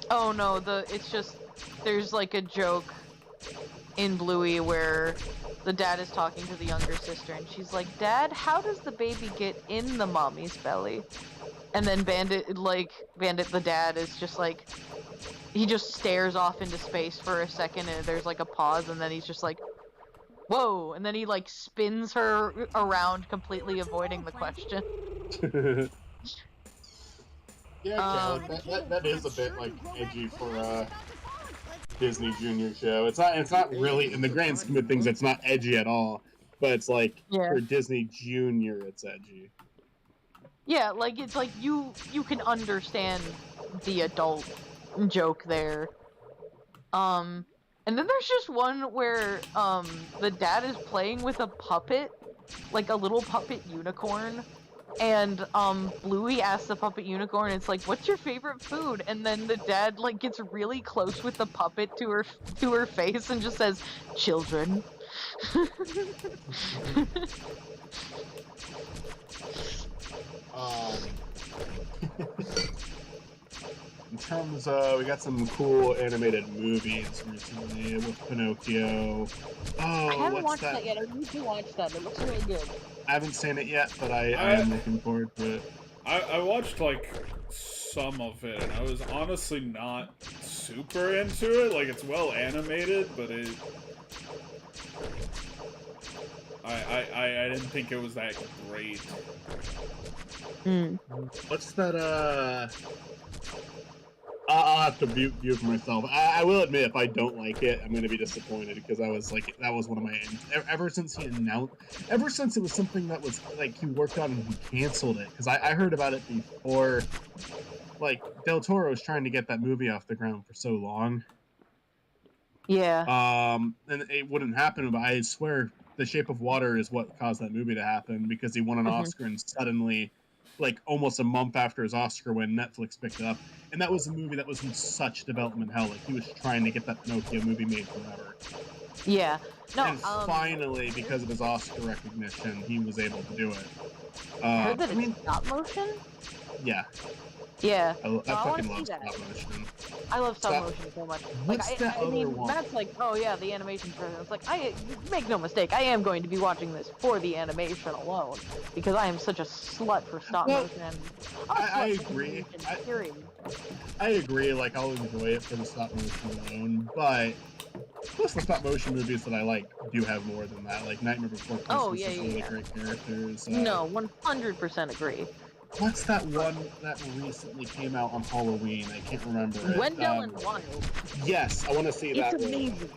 Oh no, it's just... There's like a joke in Bluey where the dad is talking to the younger sister, and she's like, Dad, how does the baby get in the mommy's belly? And then Bandit the dad is just like... He just stares off into space for a second, and there's like a pause, and then he's just like, whoa! And then he like spins her around, completely avoiding the question. Yeah, that is a bit like edgy for a Disney Junior show. It's not really, in the grand scheme of things, it's not edgy at all. but it's like Yeah. for Disney Junior, it's edgy. Yeah, like it's like you can understand the adult joke there. And then there's just one where the dad is playing with a puppet, like a little puppet unicorn, and Bluey asks the puppet unicorn, it's like, "What's your favorite food?" And then the dad like gets really close with the puppet to her face and just says, "Children." In terms of, we got some cool animated movies recently with Pinocchio. Oh, I haven't what's watched that? that yet. I need to watch that. It looks really good. I haven't seen it yet, but I am looking forward to it. I watched like some of it, and I was honestly not super into it. Like, it's well animated, but I didn't think it was that great. What's that, I'll have to view for myself. I will admit, if I don't like it, I'm going to be disappointed, because I was like, that was one of my ever since it was something that was like he worked on and he canceled it, because I heard about it before. Like, Del Toro was trying to get that movie off the ground for so long. Yeah. And it wouldn't happen, but I swear The Shape of Water is what caused that movie to happen, because he won an Oscar, and suddenly, like almost a month after his Oscar win, Netflix picked it up. And that was a movie that was in such development hell. Like, he was trying to get that Pinocchio movie made forever. Yeah. No, And finally, because of his Oscar recognition, he was able to do it. I heard that it's stop motion? Yeah. Yeah. I wanna fucking see love that. stop motion. I love stop motion so much. Like, What's that I mean, other one? Matt's like, oh yeah, the animation version. It's like, make no mistake, I am going to be watching this for the animation alone, because I am such a slut for stop motion. I agree. Period. I agree, like, I'll enjoy it for the stop motion alone, but most of the stop motion movies that I like do have more than that. Like, Nightmare Before Christmas has really great characters. No, 100% agree. What's that one that recently came out on Halloween? I can't remember it. Wendell and Wild. Yes, I want to see that. It's amazing.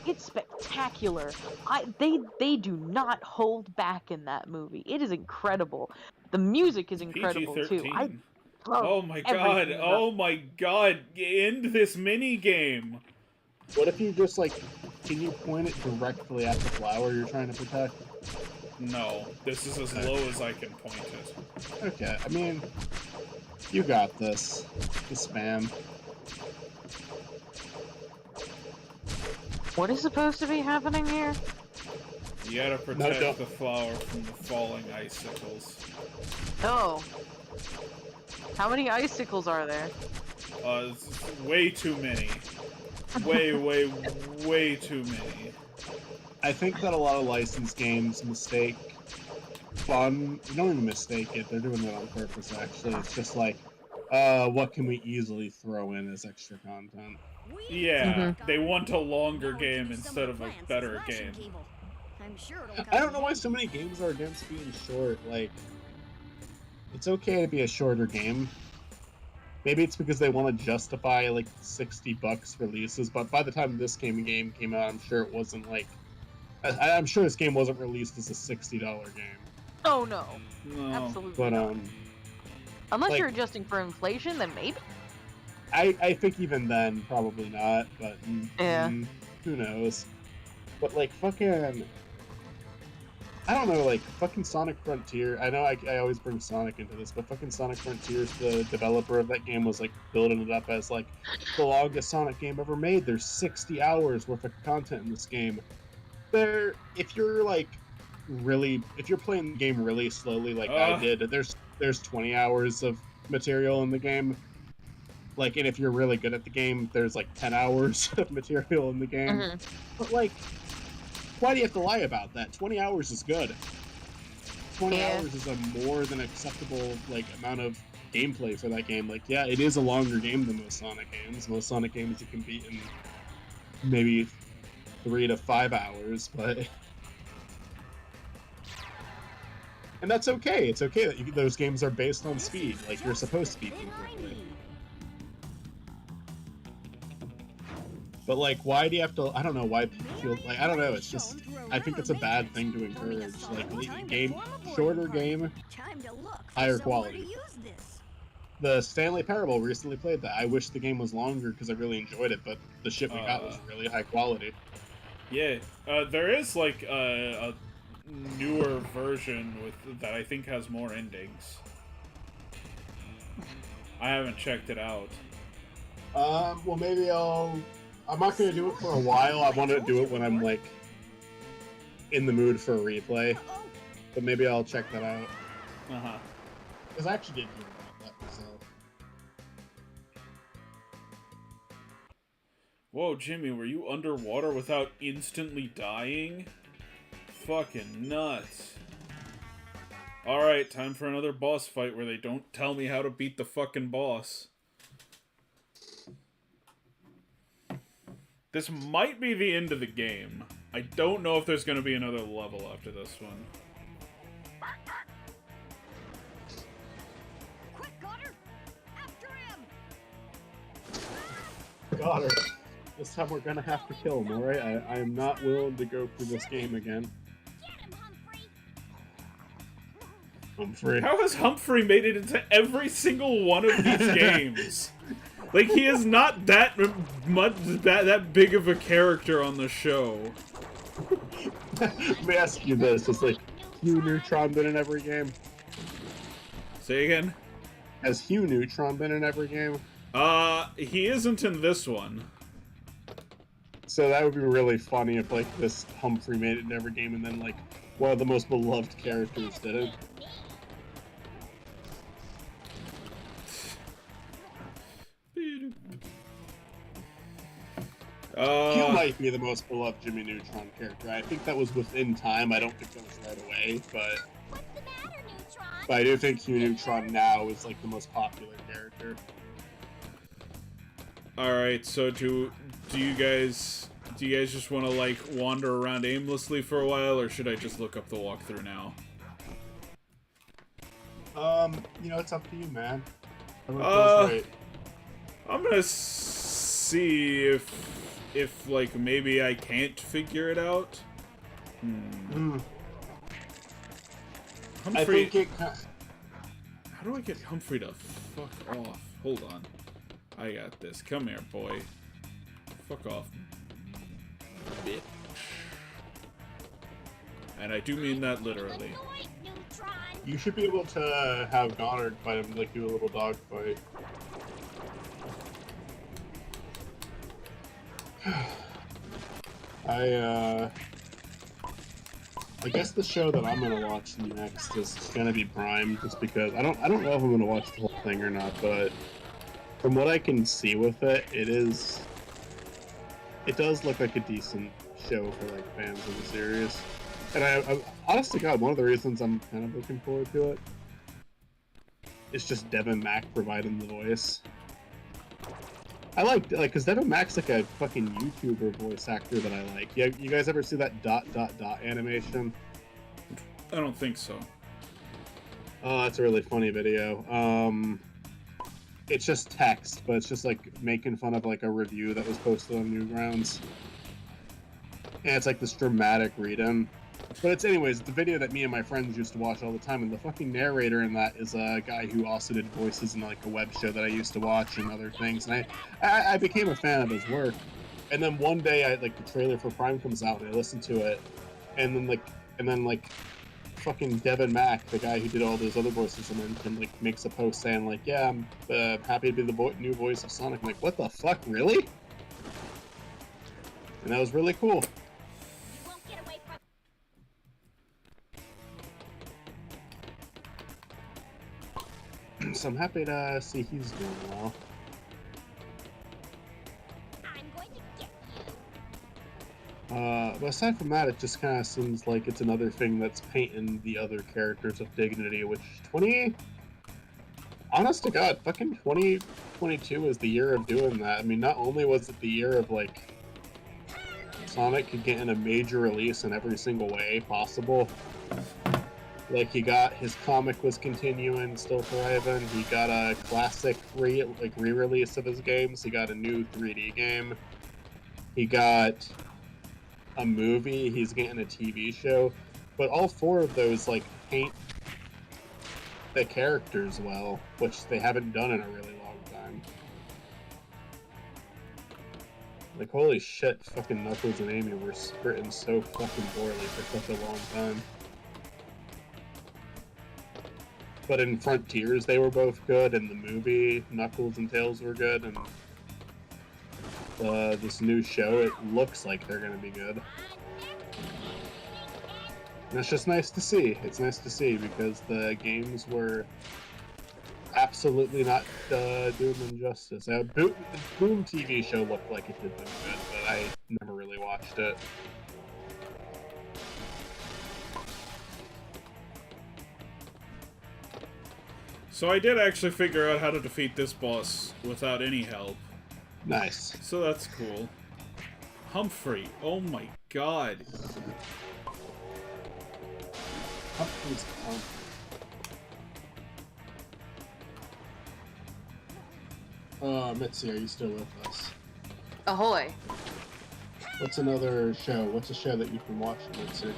It's spectacular. They do not hold back in that movie. It is incredible. The music is incredible too. Oh my god! Oh my god! End this mini game. What if you just like, can you point it directly at the flower you're trying to protect? No, this is as low as I can point it. Okay, I mean, you got this. The spam. What is supposed to be happening here? You gotta protect the flower from the falling icicles. Oh. How many icicles are there? It's way too many. Way too many. I think that a lot of licensed games mistake fun. They don't even mistake it. They're doing it on purpose, actually. It's just like, what can we easily throw in as extra content? Yeah, they want a longer game instead of a better game. I don't know why so many games are against being short. Like, it's okay to be a shorter game. Maybe it's because they want to justify, like, $60 releases, but by the time this game came out, I'm sure it wasn't, like... I'm sure this game wasn't released as a $60 game. Oh, no. No. Absolutely But, not. Unless like, you're adjusting for inflation, then maybe? I think even then, probably not, but... Yeah. Who knows? But, like, fucking... I don't know, like, fucking Sonic Frontier, I know I always bring Sonic into this, but fucking Sonic Frontiers, the developer of that game was, like, building it up as, like, the longest Sonic game ever made. There's 60 hours worth of content in this game. If you're, like, if you're playing the game really slowly, like I did, there's 20 hours of material in the game. Like, and if you're really good at the game, there's, like, 10 hours of material in the game. But, like... Why do you have to lie about that? 20 hours is good. 20 hours is a more than acceptable, like, amount of gameplay for that game. Like, yeah, it is a longer game than most Sonic games. Most Sonic games you can beat in maybe 3 to 5 hours, but... And that's okay. It's okay that those games are based on speed. Like, you're supposed to beat them quickly. But, like, why do you have to... I don't know why people feel... Like, I don't know, it's just... I think it's a bad thing to encourage. Like, shorter game, higher quality. The Stanley Parable recently played that. I wish the game was longer because I really enjoyed it, but the shit we got was really high quality. Yeah, there is like a newer version that I think has more endings. I haven't checked it out. Well, maybe I'm not gonna do it for a while. I want to do it when I'm like in the mood for a replay, but maybe I'll check that out. Because I actually did hear about that myself. Whoa, Jimmy, were you underwater without instantly dying? Fucking nuts. Alright, time for another boss fight where they don't tell me how to beat the fucking boss. This might be the end of the game. I don't know if there's gonna be another level after this one. Quick, Goddard! After him! Got her. This time we're gonna have to kill him, alright? I am not willing to go through this game again. Get him, Humphrey! Humphrey. How has Humphrey made it into every single one of these games? Like, he is not that much that big of a character on the show. Let me ask you this: has like Hugh Neutron been in every game? Say again? Has Hugh Neutron been in every game? He isn't in this one. So that would be really funny if like this Humphrey made it in every game and then like one of the most beloved characters didn't. He might be the most beloved Jimmy Neutron character. I think that was within time. I don't think that was right away, but What's the matter, Neutron? but I do think Hugh Neutron now is like the most popular character. Alright, so do you guys just want to like wander around aimlessly for a while, or should I just look up the walkthrough now? You know, it's up to you, man. I'm gonna see if like maybe I can't figure it out. Humphrey, I think it. how do I get Humphrey to fuck off? Hold on. I got this. Come here, boy. Fuck off, bitch. And I do mean that literally. You should be able to have Goddard fight him, like do a little dog fight. I guess the show that I'm gonna watch next is gonna be Prime, just because I don't know if I'm gonna watch the whole thing or not, but from what I can see with it, it does look like a decent show for like fans of the series. And I honest to God, one of the reasons I'm kind of looking forward to it is just Devin Mack providing the voice. I like, because Devin Mack's like a fucking YouTuber voice actor that I like. You guys ever see that ... animation? I don't think so. Oh, it's a really funny video. It's just text, but it's just like making fun of like a review that was posted on Newgrounds. And it's like this dramatic read-in. But it's anyways, the video that me and my friends used to watch all the time, and the fucking narrator in that is a guy who also did voices in like a web show that I used to watch and other things. And I became a fan of his work. And then one day, the trailer for Prime comes out, and I listen to it, and then fucking Devin Mack, the guy who did all those other voices, and then makes a post saying like, yeah, I'm happy to be the new voice of Sonic. I'm like, what the fuck, really? And that was really cool. So I'm happy to see he's doing well. I'm going to get But aside from that, it just kind of seems like it's another thing that's painting the other characters of dignity, which honest to God, fucking 2022 is the year of doing that. I mean, not only was it the year of like Sonic getting a major release in every single way possible. Like, he got his comic was continuing, still thriving. He got a classic re-release of his games. He got a new 3D game. He got a movie, he's getting a TV show, but all 4 of those like paint the characters well, which they haven't done in a really long time. Like, holy shit, fucking Knuckles and Amy were written so fucking poorly for such a long time. But in Frontiers, they were both good. In the movie, Knuckles and Tails were good, and this new show, it looks like they're gonna be good. And it's just nice to see. It's nice to see because the games were absolutely not doing them justice. Boom TV show looked like it did them good, but I never really watched it. So I did actually figure out how to defeat this boss without any help. Nice. So that's cool. Humphrey. Oh my god. Humphrey's Mitzi, are you still with us? Ahoy. What's another show? What's a show that you've been watching, Mitzi?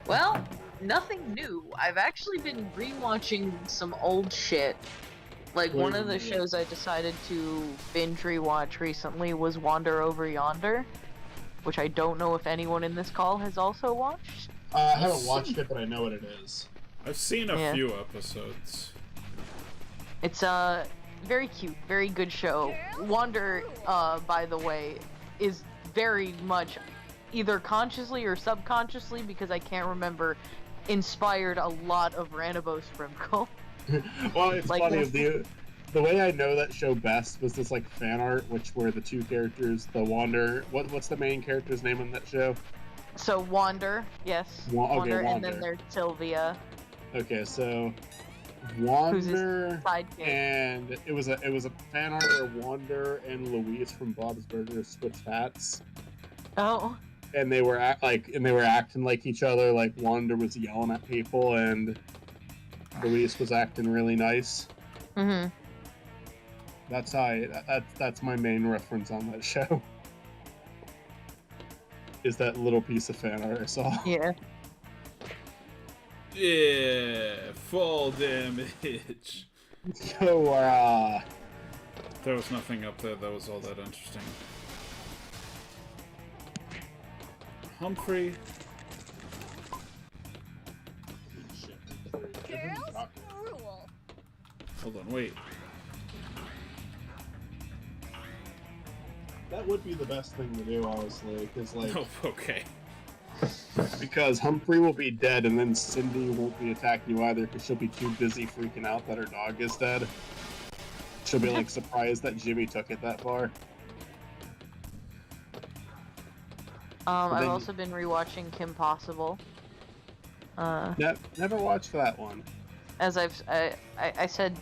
Well, nothing new. I've actually been rewatching some old shit. Like, What one have of the you been shows I decided to binge rewatch recently was Wander Over Yonder, which I don't know if anyone in this call has also watched. I haven't watched it, but I know what it is. I've seen a few episodes. It's very cute, very good show. Wander, by the way, is very much either consciously or subconsciously, because I can't remember, inspired a lot of Ranabo Scrimco. Well, it's Like, funny. The way I know that show best was this like fan art, which were the 2 characters, the Wander. What's the main character's name on that show? So Wander, yes, Wander. and then there's Sylvia. Okay, so Who's his Wander, sidekick. and it was a fan art where Wander and Louise from Bob's Burgers switched hats, Oh, and they were acting like each other. Like Wander was yelling at people, and Louise was acting really nice. mm-hmm. That's my main reference on that show. Is that little piece of fan art I saw. Yeah. Yeah, fall damage. So, There was nothing up there that was all that interesting. Humphrey. Girls rule. Hold on, wait. that would be the best thing to do, honestly, because like, Oh, okay. because Humphrey will be dead, and then Cindy won't be attacking you either, because she'll be too busy freaking out that her dog is dead. She'll be like surprised that Jimmy took it that far. I've then- also been rewatching Kim Possible. Never watched that one. As I said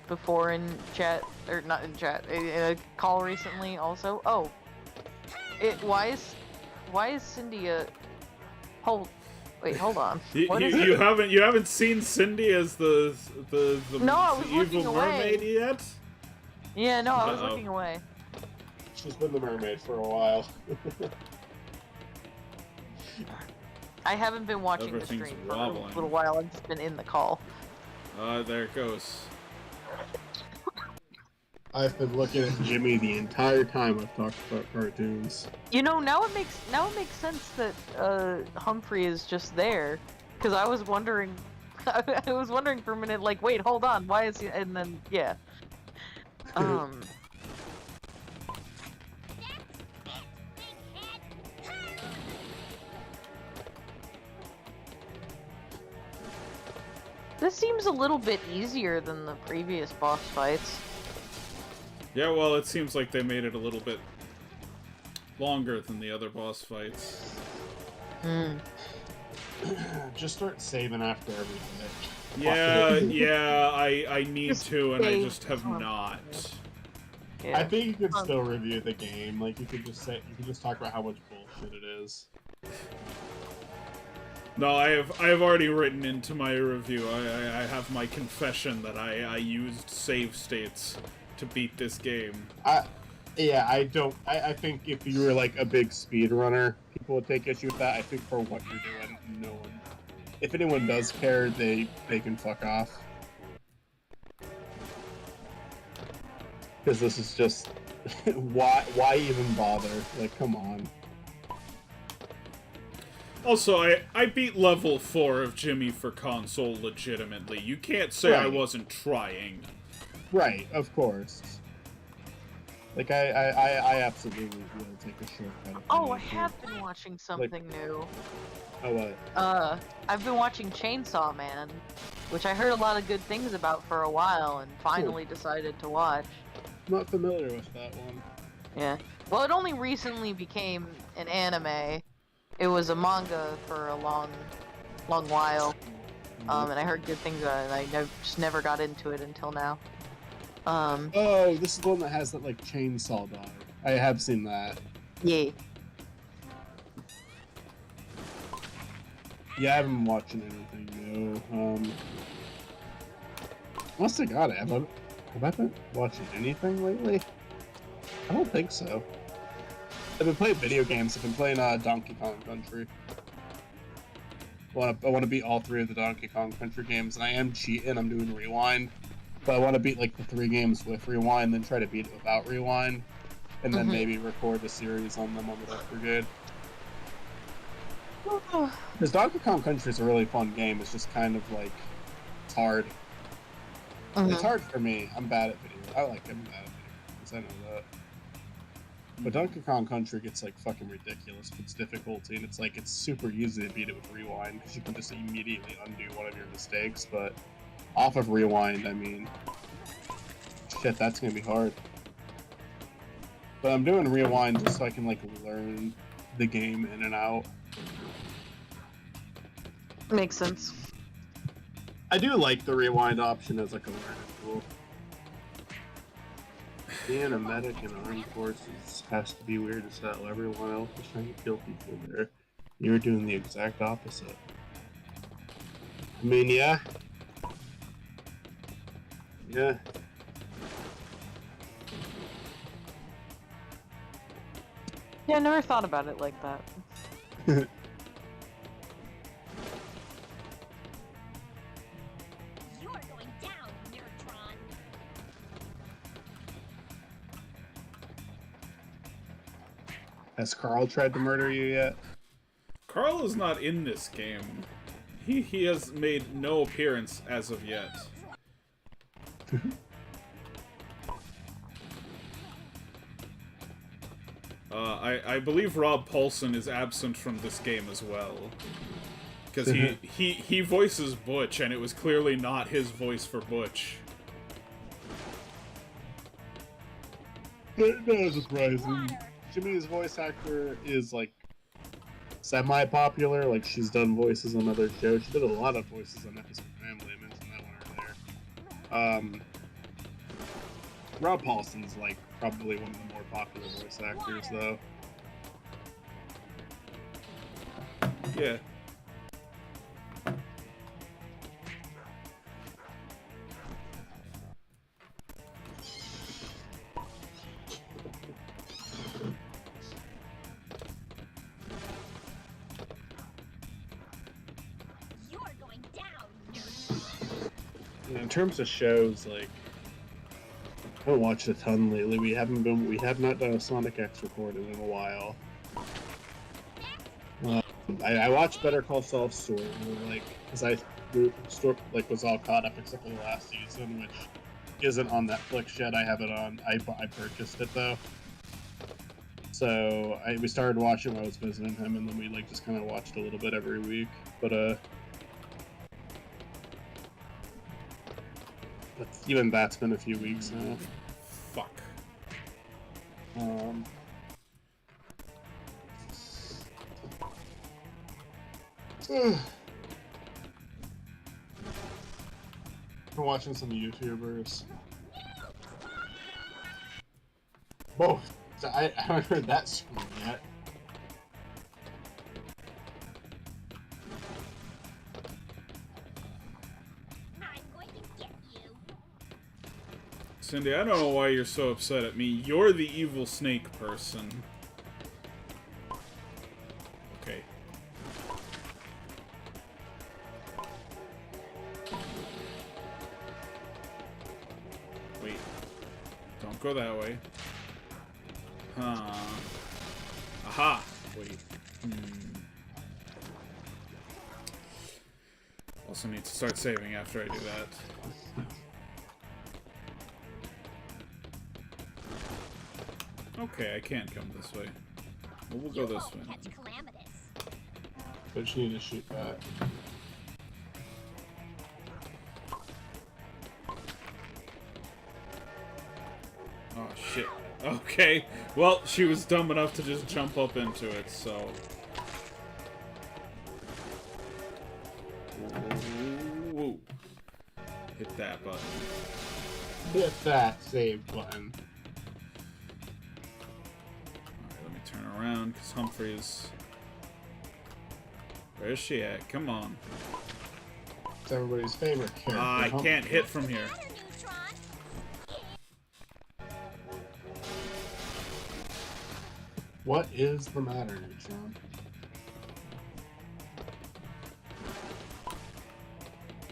before in chat, or not in chat, in a call recently also. Oh, why is Cindy a hold on. What is You it? haven't seen Cindy as the No, I was looking evil away. mermaid yet? Yeah, no, I was Uh-oh. looking away. She's been the mermaid for a while. I haven't been watching the Everything's stream for wobbling. a little while. I've just been in the call. There it goes. I've been looking at Jimmy the entire time I've talked about cartoons. You know, now it makes sense that Humphrey is just there, because I was wondering, I was wondering for a minute, like, wait, hold on, why is he? And then yeah, This seems a little bit easier than the previous boss fights. Yeah, well, it seems like they made it a little bit longer than the other boss fights. Just start saving after every hit. Yeah, I need Just to, and I save. just have not. Yeah. I think you could still review the game. Like you could just talk about how much bullshit it is. No, I have already written into my review. I have my confession that I used save states to beat this game. Yeah, I don't. I think if you were like a big speed runner, people would take issue with that. I think for what you're doing, no one. If anyone does care, they can fuck off. Because this is just why even bother? Like, come on. Also, I beat level 4 of Jimmy for console legitimately. You can't say I Right. wasn't trying. Right, of course. Like, I absolutely will take a shortcut. if Oh, I I need to. have been watching something new. Oh, what? I've been watching Chainsaw Man, which I heard a lot of good things about for a while, and finally decided to watch. I'm not familiar with that one. Yeah. Well, it only recently became an anime. It was a manga for a long while. And I heard good things about it, and I just never got into it until now. Oh, this is the one that has that, like, chainsaw dog. I have seen that. Yeah. Yeah, I haven't been watching anything new. Honest to God, have I been watching anything lately? I don't think so. I've been playing video games. I've been playing Donkey Kong Country. I want to beat all 3 of the Donkey Kong Country games, and I am cheating. I'm doing Rewind. But I want to beat like the 3 games with Rewind, then try to beat it without Rewind, and then maybe record a series on them on the Left for Good. Because Donkey Kong Country is a really fun game. It's just kind of like it's hard. It's hard for me. I'm bad at video. I'm bad at video games. I know that. But Donkey Kong Country gets like fucking ridiculous with its difficulty, and it's like it's super easy to beat it with Rewind because you can just immediately undo one of your mistakes. But off of Rewind, I mean, shit, that's gonna be hard. But I'm doing Rewind just so I can like learn the game in and out. Makes sense. I do like the Rewind option as like a learning tool. Being a medic in armed forces has to be weird as hell. Everyone else is trying to kill people there. You're doing the exact opposite. I mean, yeah. Yeah. Yeah, I never thought about it like that. You're going down, Neutron. Has Carl tried to murder you yet? Carl is not in this game. He has made no appearance as of yet. I believe Rob Paulson is absent from this game as well. Because he voices Butch, and it was clearly not his voice for Butch. No surprising. Jimmy's voice actor is like semi-popular. Like she's done voices on other shows. She did a lot of voices on Episode Family. I mentioned that one earlier. Rob Paulson's like probably one of the more popular voice actors, though. Yeah. You're going down, Neutron. In terms of shows, like I haven't watched a ton lately. We have not done a Sonic X recording in a while. I watched Better Call Saul story, like, because was all caught up except for the last season, which isn't on Netflix yet. I have it on. I purchased it though. So we started watching while I was visiting him, and then we like just kind of watched a little bit every week. But even that's been a few weeks now. Fuck. Been watching some YouTubers. Whoa, I haven't heard that scream yet. I'm going to get you. Cindy, I don't know why you're so upset at me. You're the evil snake person. Okay. Wait. Don't go that way. Huh. Aha! Wait. Also need to start saving after I do that. Okay, I can't come this way. Well, we'll go this way. But you need to shoot that. Oh, shit. Okay. Well, she was dumb enough to just jump up into it, so... Ooh. Hit that button. Hit that save button. Alright, let me turn around, because Humphrey's... Where's she at? Come on. It's everybody's favorite character. I can't hit from here. What is the matter, Neutron?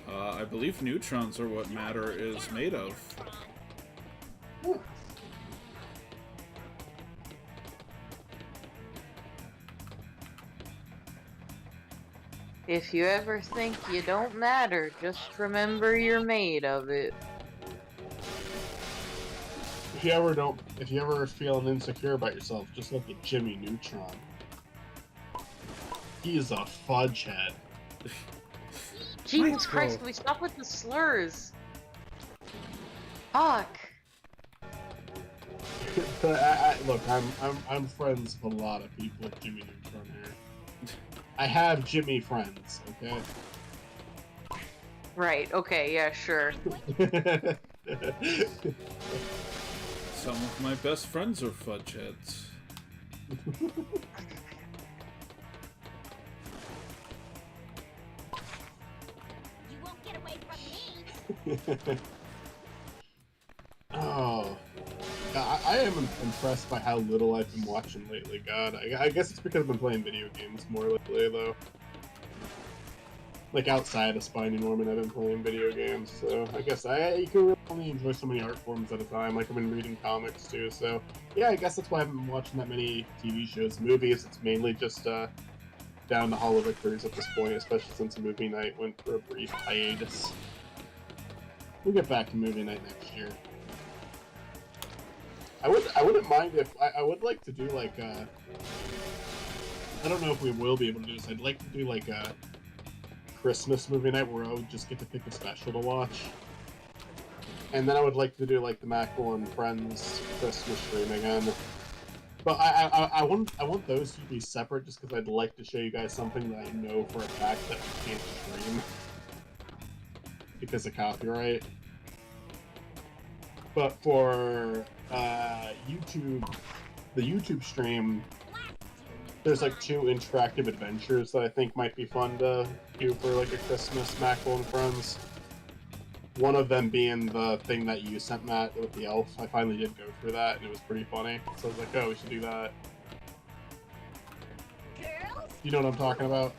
I believe neutrons are what matter is made of. If you ever think you don't matter, just remember you're made of it. If you ever feeling insecure about yourself, just look at Jimmy Neutron. He's a fudge head. Jesus Christ, can we stop with the slurs? Fuck. Look, I'm friends with a lot of people with Jimmy Neutron here. I have Jimmy friends, okay? Right, okay, yeah, sure. Some of my best friends are fudge heads. You won't get away from me. Oh, I am impressed by how little I've been watching lately. God, I guess it's because I've been playing video games more lately, though. Like outside of Spiny Norman, I've been playing video games, so I guess you can really only enjoy so many art forms at a time. Like I've been reading comics too, so yeah, I guess that's why I haven't been watching that many TV shows, movies. It's mainly just down to Hall of Victories at this point, especially since movie night went for a brief hiatus. We'll get back to movie night next year. I wouldn't mind if I would like to do like I don't know if we will be able to do this. I'd like to do like a Christmas movie night where I would just get to pick a special to watch, and then I would like to do like the Mackerel and Friends Christmas stream again. But I want those to be separate just because I'd like to show you guys something that I know for a fact that we can't stream because of copyright. But for YouTube, the YouTube stream, there's like 2 interactive adventures that I think might be fun to do for like a Christmas Mackerel and Friends. One of them being the thing that you sent, Matt, with the elf. I finally did go through that and it was pretty funny. So I was like, oh, we should do that. Girls? You know what I'm talking about?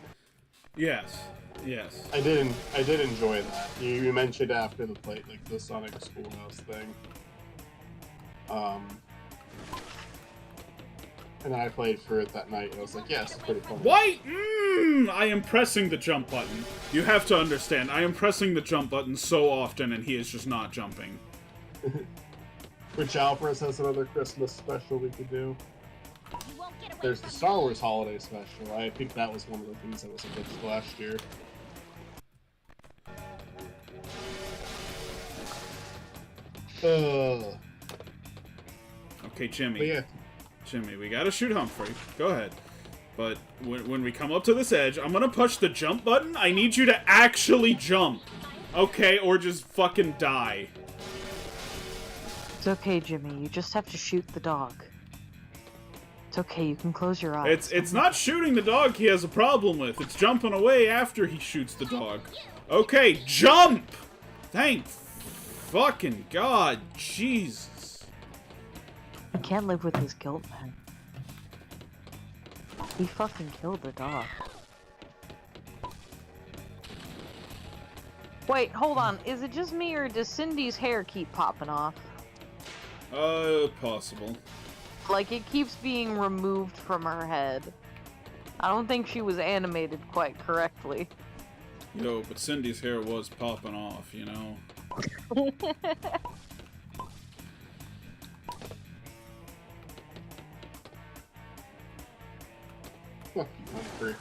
Yes. Yes. I did enjoy that. You mentioned after the like the Sonic Schoolhouse thing. And then I played for it that night, and I was like, yes, it's pretty fun. Why? I am pressing the jump button. You have to understand, I am pressing the jump button so often, and he is just not jumping. Which Alvarez has another Christmas special we could do. You won't get away There's the from Star Wars Holiday Special. I think that was one of the things that was a pitch last year. Okay, Jimmy. But yeah. Jimmy, we gotta shoot Humphrey. Go ahead. But when we come up to this edge, I'm gonna push the jump button. I need you to actually jump. Okay, or just fucking die. It's okay, Jimmy. You just have to shoot the dog. It's okay. You can close your eyes. It's not shooting the dog he has a problem with. It's jumping away after he shoots the dog. Okay, jump! Thank fucking god, Jesus. I can't live with his guilt, man. He fucking killed the dog. Wait, hold on. Is it just me, or does Cindy's hair keep popping off? Possible. Like, it keeps being removed from her head. I don't think she was animated quite correctly. Yo, but Cindy's hair was popping off, you know? Fuck you, Humphrey.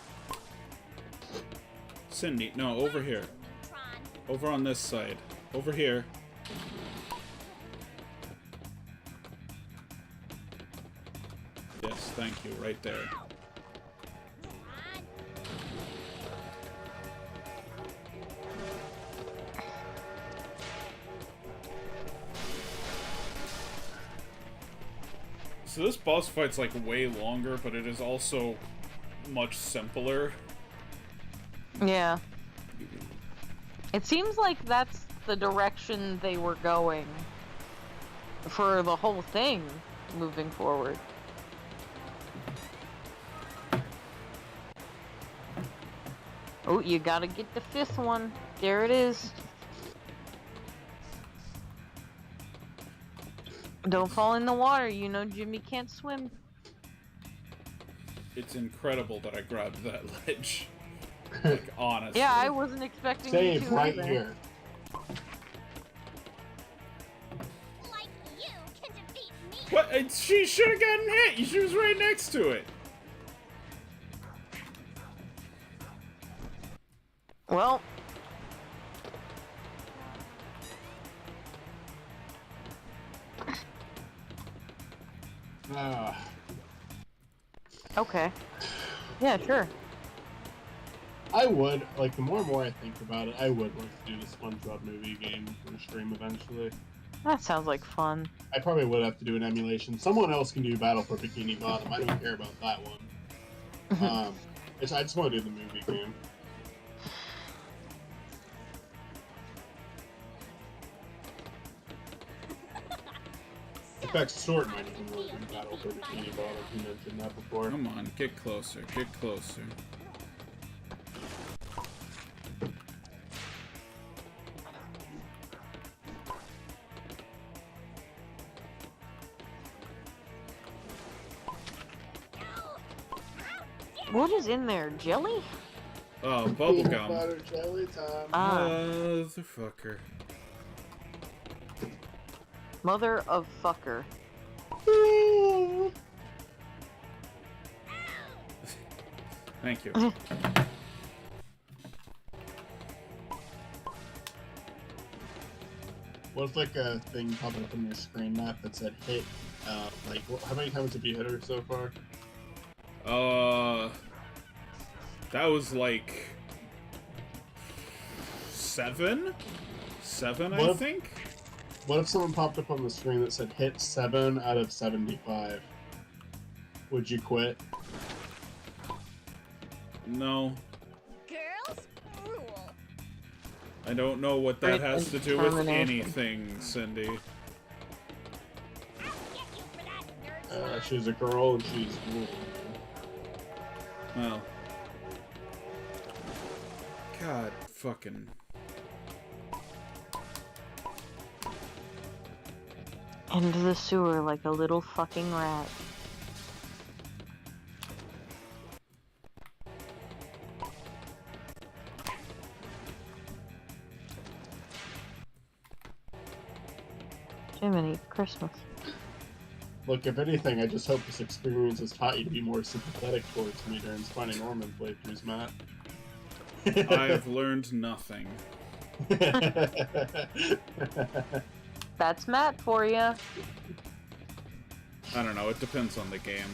Cindy, no, over here. Over on this side. Over here. Yes, thank you, right there. So this boss fight's like way longer, but it is also much simpler. Yeah. It seems like that's the direction they were going for the whole thing moving forward. Oh, you gotta get the fifth one. There it is. Don't fall in the water, you know Jimmy can't swim. It's incredible that I grabbed that ledge. Like, honestly. Yeah, I wasn't expecting you Save to right either. here. Like you can defeat me. What? She should have gotten hit! She was right next to it! Well, okay. Yeah, sure. I would, like, the more and more I think about it, I would like to do the SpongeBob movie game on the stream eventually. That sounds like fun. I probably would have to do an emulation. Someone else can do Battle for Bikini Bottom. I don't care about that one. I just want to do the movie game. In fact, Sword might even work in Battle for Bikini Bottom. You mentioned that before. Come on, get closer, get closer. What is in there? Jelly? Oh, Peanut bubblegum. butter jelly time. Ah. Motherfucker. Mother of fucker. Thank you. What if, like, a thing popping up on your screen map that said hit, like, how many times have you hit her so far? That was like 7? 7, I think? What if someone popped up on the screen that said hit 7 out of 75? Would you quit? No. Girls rule. I don't know what that Great has to do with determination. anything, Cindy. I'll get you for that, nerd. She's a girl and she's cool. Well. God fucking... Into the sewer like a little fucking rat. Jiminy Christmas. Look, if anything, I just hope this experience has taught you to be more sympathetic towards me during Spiny Norman playthroughs, Matt. I've learned nothing. That's Matt for you. I don't know, it depends on the game.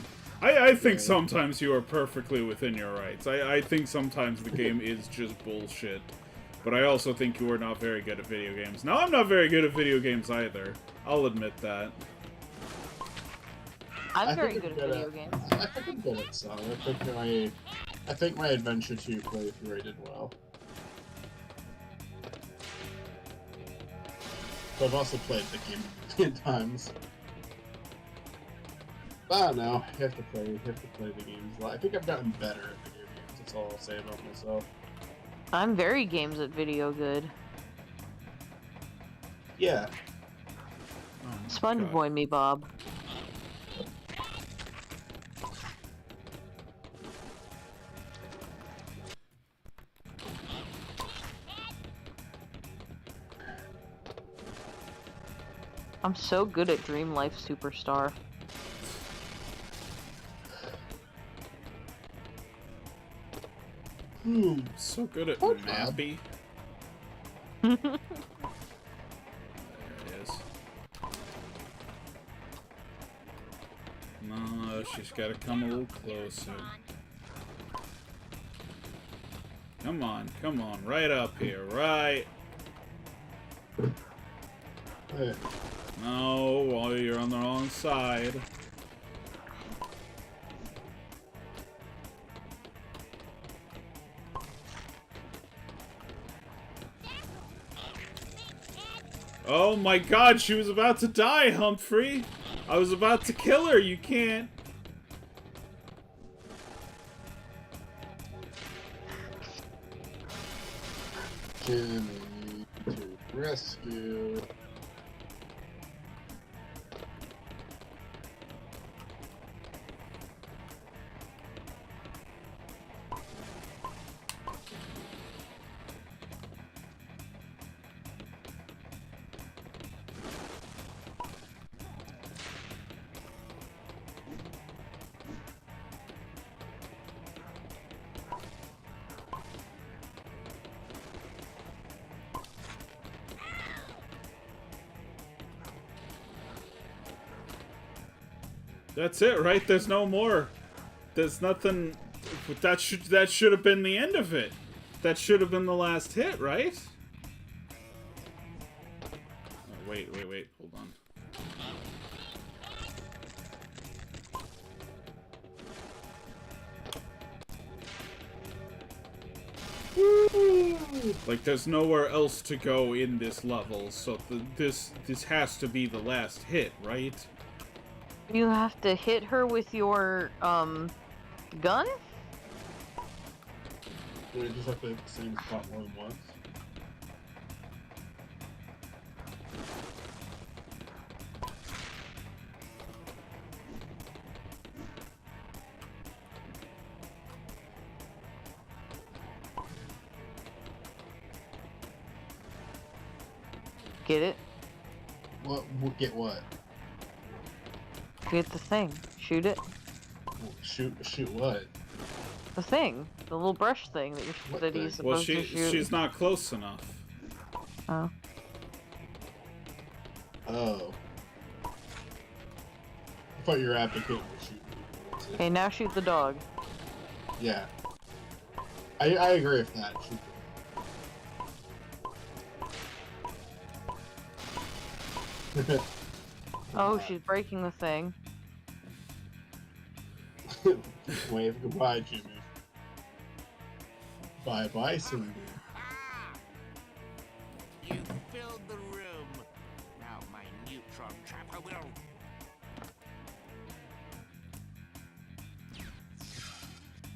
I think sometimes you are perfectly within your rights. I think sometimes the game is just bullshit. But I also think you are not very good at video games. Now, I'm not very good at video games either. I'll admit that. I'm very good at video games. I think I'm good at some. I think my Adventure 2 playthrough I did well. But I've also played the game 10 times. I don't know. You have to play the games a lot. I think I've gotten better at video games. That's all I'll say about myself. I'm very games at video good. Yeah. Oh my Sponge God. boy me, Bob. I'm so good at Dream Life Superstar. So good at Oh, Mappy. There it is. No, she's got to come a little closer. Come on, right up here, right. Hey. No, well, you're on the wrong side. Oh my God, she was about to die, Humphrey. I was about to kill her. You can't. Jimmy to rescue. That's it, right? There's no more. There's nothing. That should have been the end of it. That should have been the last hit, right? Oh, wait. Hold on. Like, there's nowhere else to go in this level, so this has to be the last hit, right? You have to hit her with your, gun? Do we just have to hit the same spot more than once? Get it? What? Get what? Get the thing. Shoot it. Shoot what? The thing. The little brush thing that What that thing? he's Well, supposed to shoot. she's not close enough. Oh. Oh. I thought you were advocating for shooting. Okay, now shoot the dog. Yeah. I agree with that. Shoot the- Oh, she's breaking the thing. Wave goodbye, Jimmy. Bye-bye, Cindy. You filled the room. Now my neutron trapper will.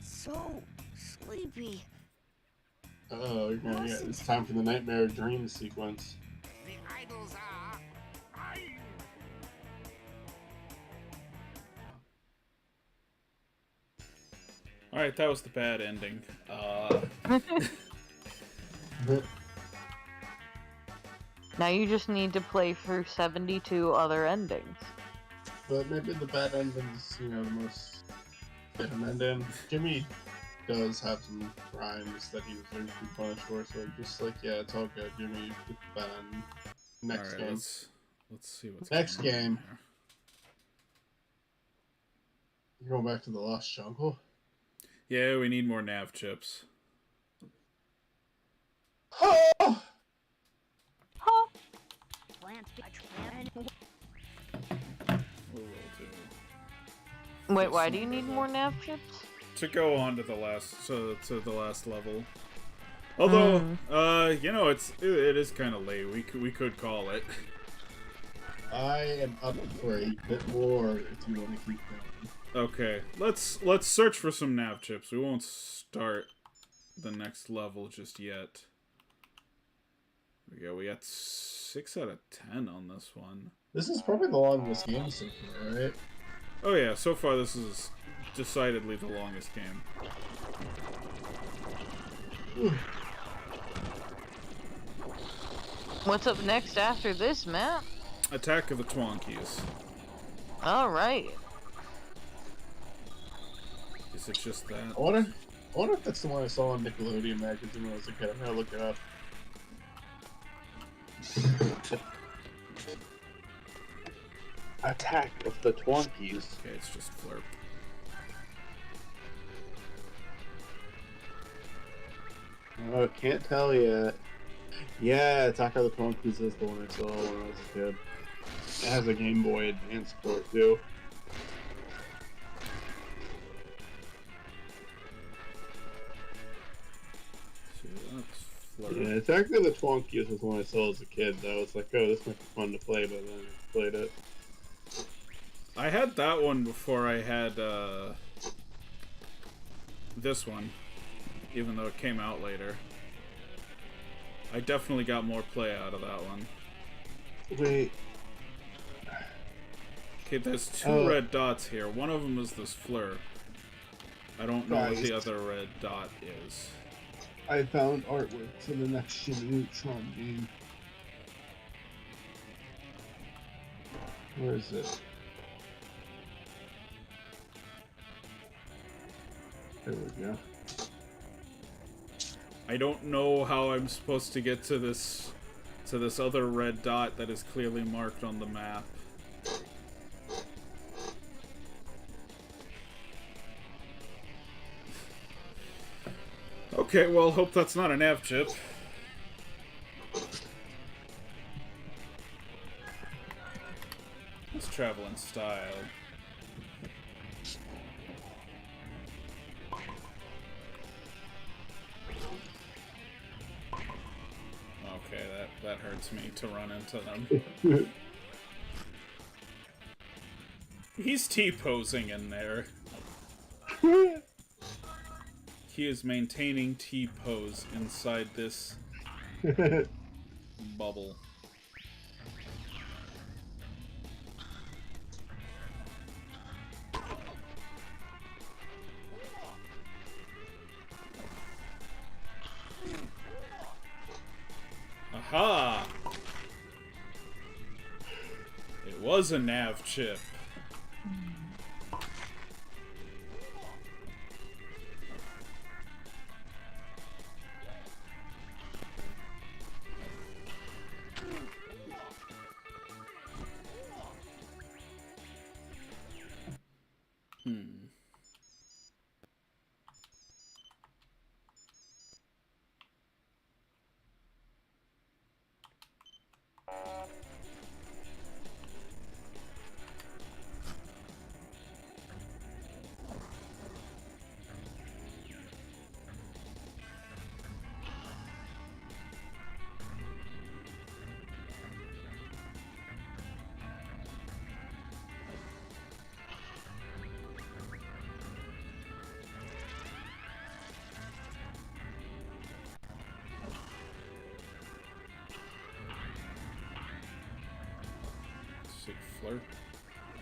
So sleepy. Uh-oh, you're gonna get, it's time for the nightmare dream sequence. The idols are. Alright, that was the bad ending. Now you just need to play through 72 other endings. But maybe the bad ending's, you know, the most different ending. Jimmy does have some crimes that he deserves to be punished for, so just like, yeah, it's all good. Jimmy, get the bad ending. Next Alright, game. let's see what's Next going on game. here. You're going back to the Lost Jungle? Yeah, we need more nav chips. Oh! Huh? Plants be We'll do. Wait, why do you need more nav chips? To go on to the last to the last level. Although, you know, it is kind of late. We could call it. I am up for a bit more if you want to keep going. Okay, let's search for some nav chips. We won't start the next level just yet. We got 6 out of 10 on this one. This is probably the longest game so far, right? Oh yeah, so far this is decidedly the longest game. What's up next after this, Matt? Attack of the Twonkies. Alright. Is it just that? I wonder if that's the one I saw on Nickelodeon magazine when I was a kid. I'm gonna look it up. Attack of the Twonkies. Okay, it's just Flurp. Oh, can't tell yet. Yeah, Attack of the Twonkies is the one I saw when I was a kid. It has a Game Boy Advance port too. See, that's Flurp. Yeah, Attack of the Twonkies was one I saw as a kid. That was like, oh, this might be fun to play, but then I played it. I had that one before I had this one, even though it came out later. I definitely got more play out of that one. Wait. Okay, there's 2 red dots here. One of them is this Fleur. I don't know what the other red dot is. I found artwork for the next Jimmy Neutron game. Where is it? There we go. I don't know how I'm supposed to get to this other red dot that is clearly marked on the map. Okay, well, hope that's not a nav chip. Let's travel in style. Okay, that hurts me to run into them. He's T-posing in there. He is maintaining T-pose inside this bubble. Aha! It was a nav chip. Fleur.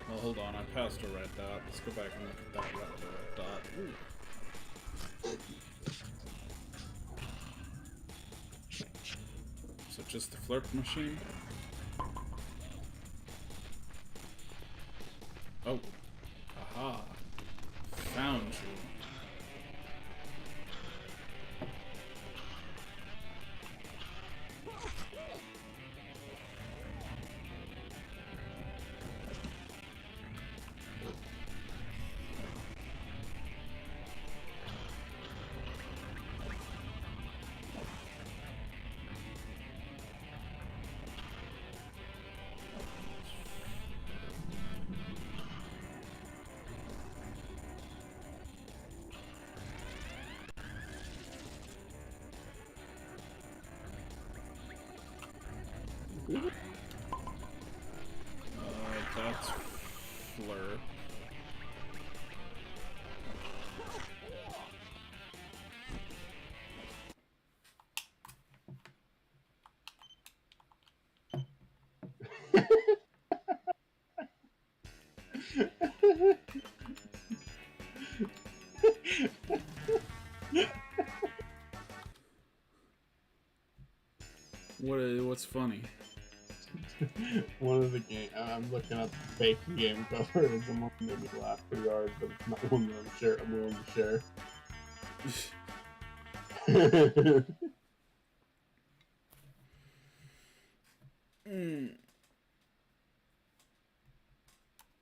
Well, hold on, I passed a red dot. Let's go back and look at that red dot. Ooh. Is it just the Flurp machine? Oh. Aha. Found you. Fleur. What's funny? One of the game. I'm looking up the fake game covers and one made me laugh pretty hard, but it's not one that I'm willing to share.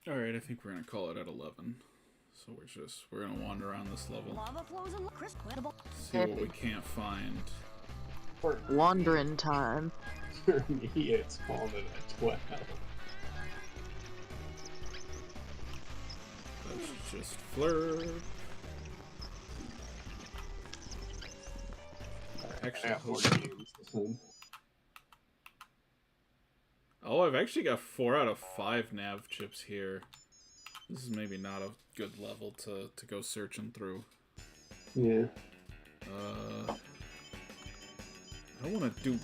Alright, I think we're gonna call it at 11. So we're gonna wander around this level. Lava flows and crisp. See what we can't find. Wandering time. For me, it's called it at 12. That's just Fleur. Actually, I have more games this one. oh, I've actually got 4 out of 5 nav chips here. This is maybe not a good level to go searching through. Yeah. I don't want to do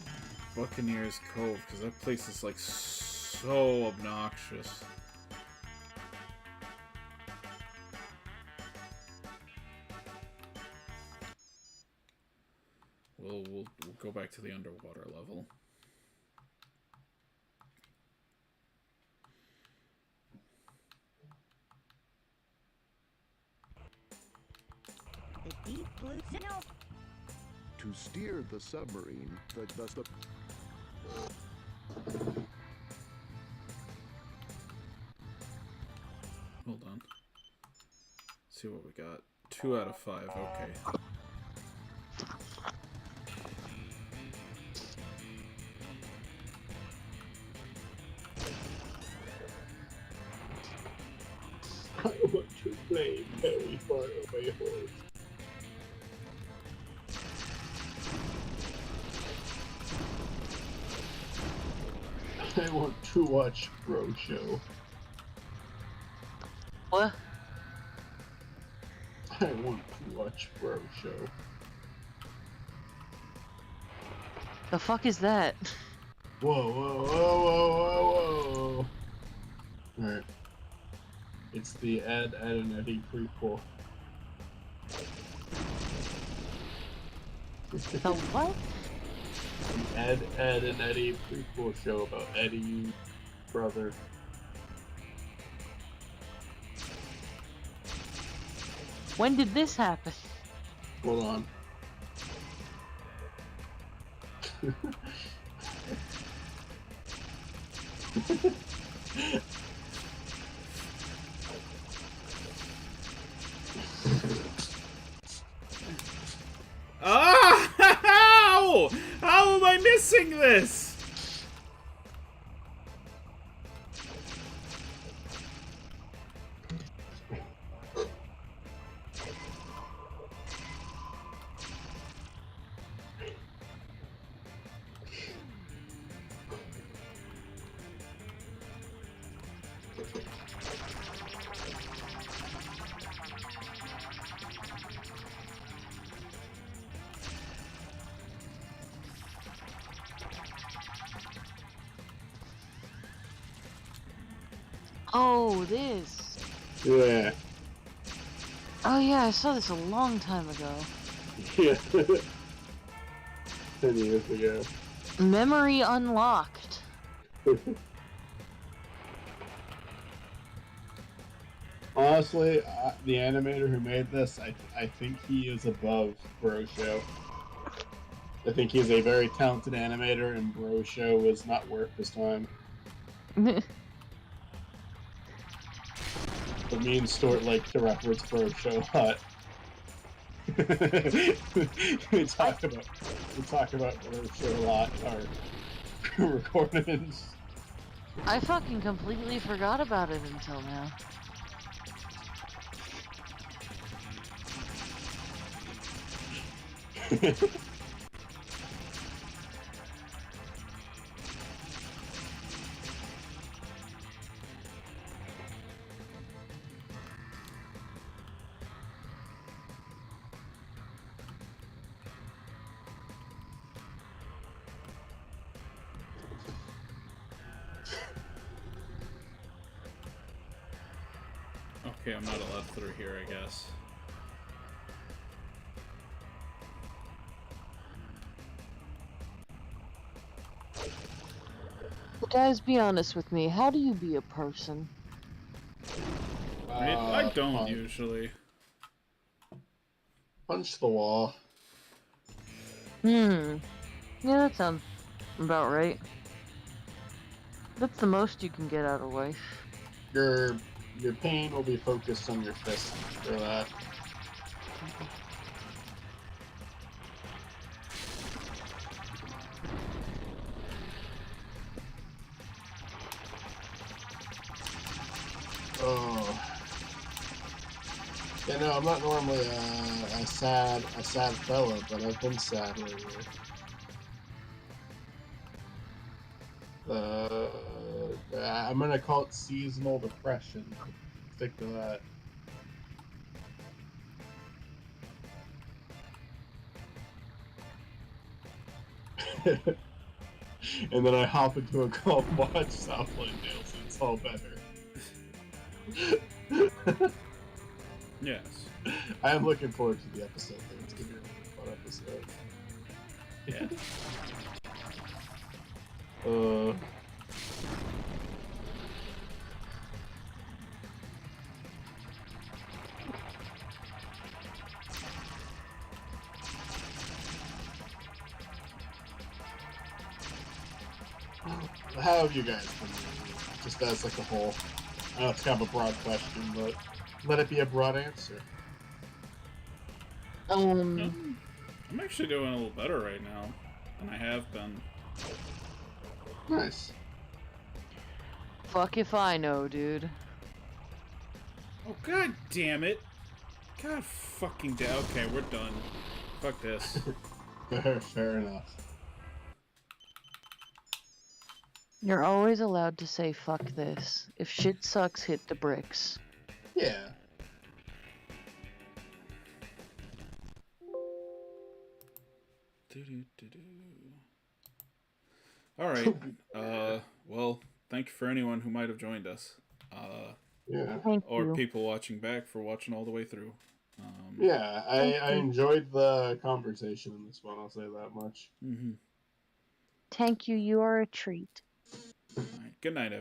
Buccaneers Cove because that place is like so obnoxious. We'll go back to the underwater level. The deep blue signal. To steer the submarine, the Hold on. See what we got. 2 out of 5. Okay. I want to play very far away horse. I want to watch Bro Show. What? I want to watch Bro Show. The fuck is that? Whoa, whoa, whoa, whoa, whoa, whoa. Alright. It's the Ed and Eddie prequel. The what? The Ed and Eddie prequel show about Eddie's brother. When did this happen? Hold on. Ah! How am I missing this? Oh, this. Yeah. Oh yeah, I saw this a long time ago. Yeah. 10 years ago. Memory unlocked. Honestly, the animator who made this, I think he is above Bro Show. I think he's a very talented animator, and Bro Show was not worth his time. But me and Stuart like to reference Bro Show a lot. we talk about Bro Show a lot in our recordings. I fucking completely forgot about it until now. Okay, I'm not allowed through here, I guess. Guys, be honest with me. How do you be a person? I mean, I don't Punch. usually. Punch the wall. Yeah, that sounds about right. That's the most you can get out of life. Your pain will be focused on your fist for that. Oh. Yeah, no, I'm not normally a sad fella, but I've been sad lately. I'm gonna call it seasonal depression. Stick to that. And then I hop into a call and watch Southland Dale, so it's all better. Yes. I am looking forward to the episode, though. It's gonna be a really fun episode. Yeah. How have you guys been? Just as like a whole. I know it's kind of a broad question, but let it be a broad answer. I'm actually doing a little better right now than I have been. Nice. Fuck if I know, dude. Oh, god damn it. God fucking damn. Okay, we're done. Fuck this. Fair enough. You're always allowed to say fuck this. If shit sucks, hit the bricks. Yeah. Alright. Well, thank you for anyone who might have joined us. Yeah. Thank Or you. people watching back for watching all the way through. Yeah, I enjoyed the conversation in this one, I'll say that much. Mm-hmm. Thank you. You are a treat. Alright, good night, everyone.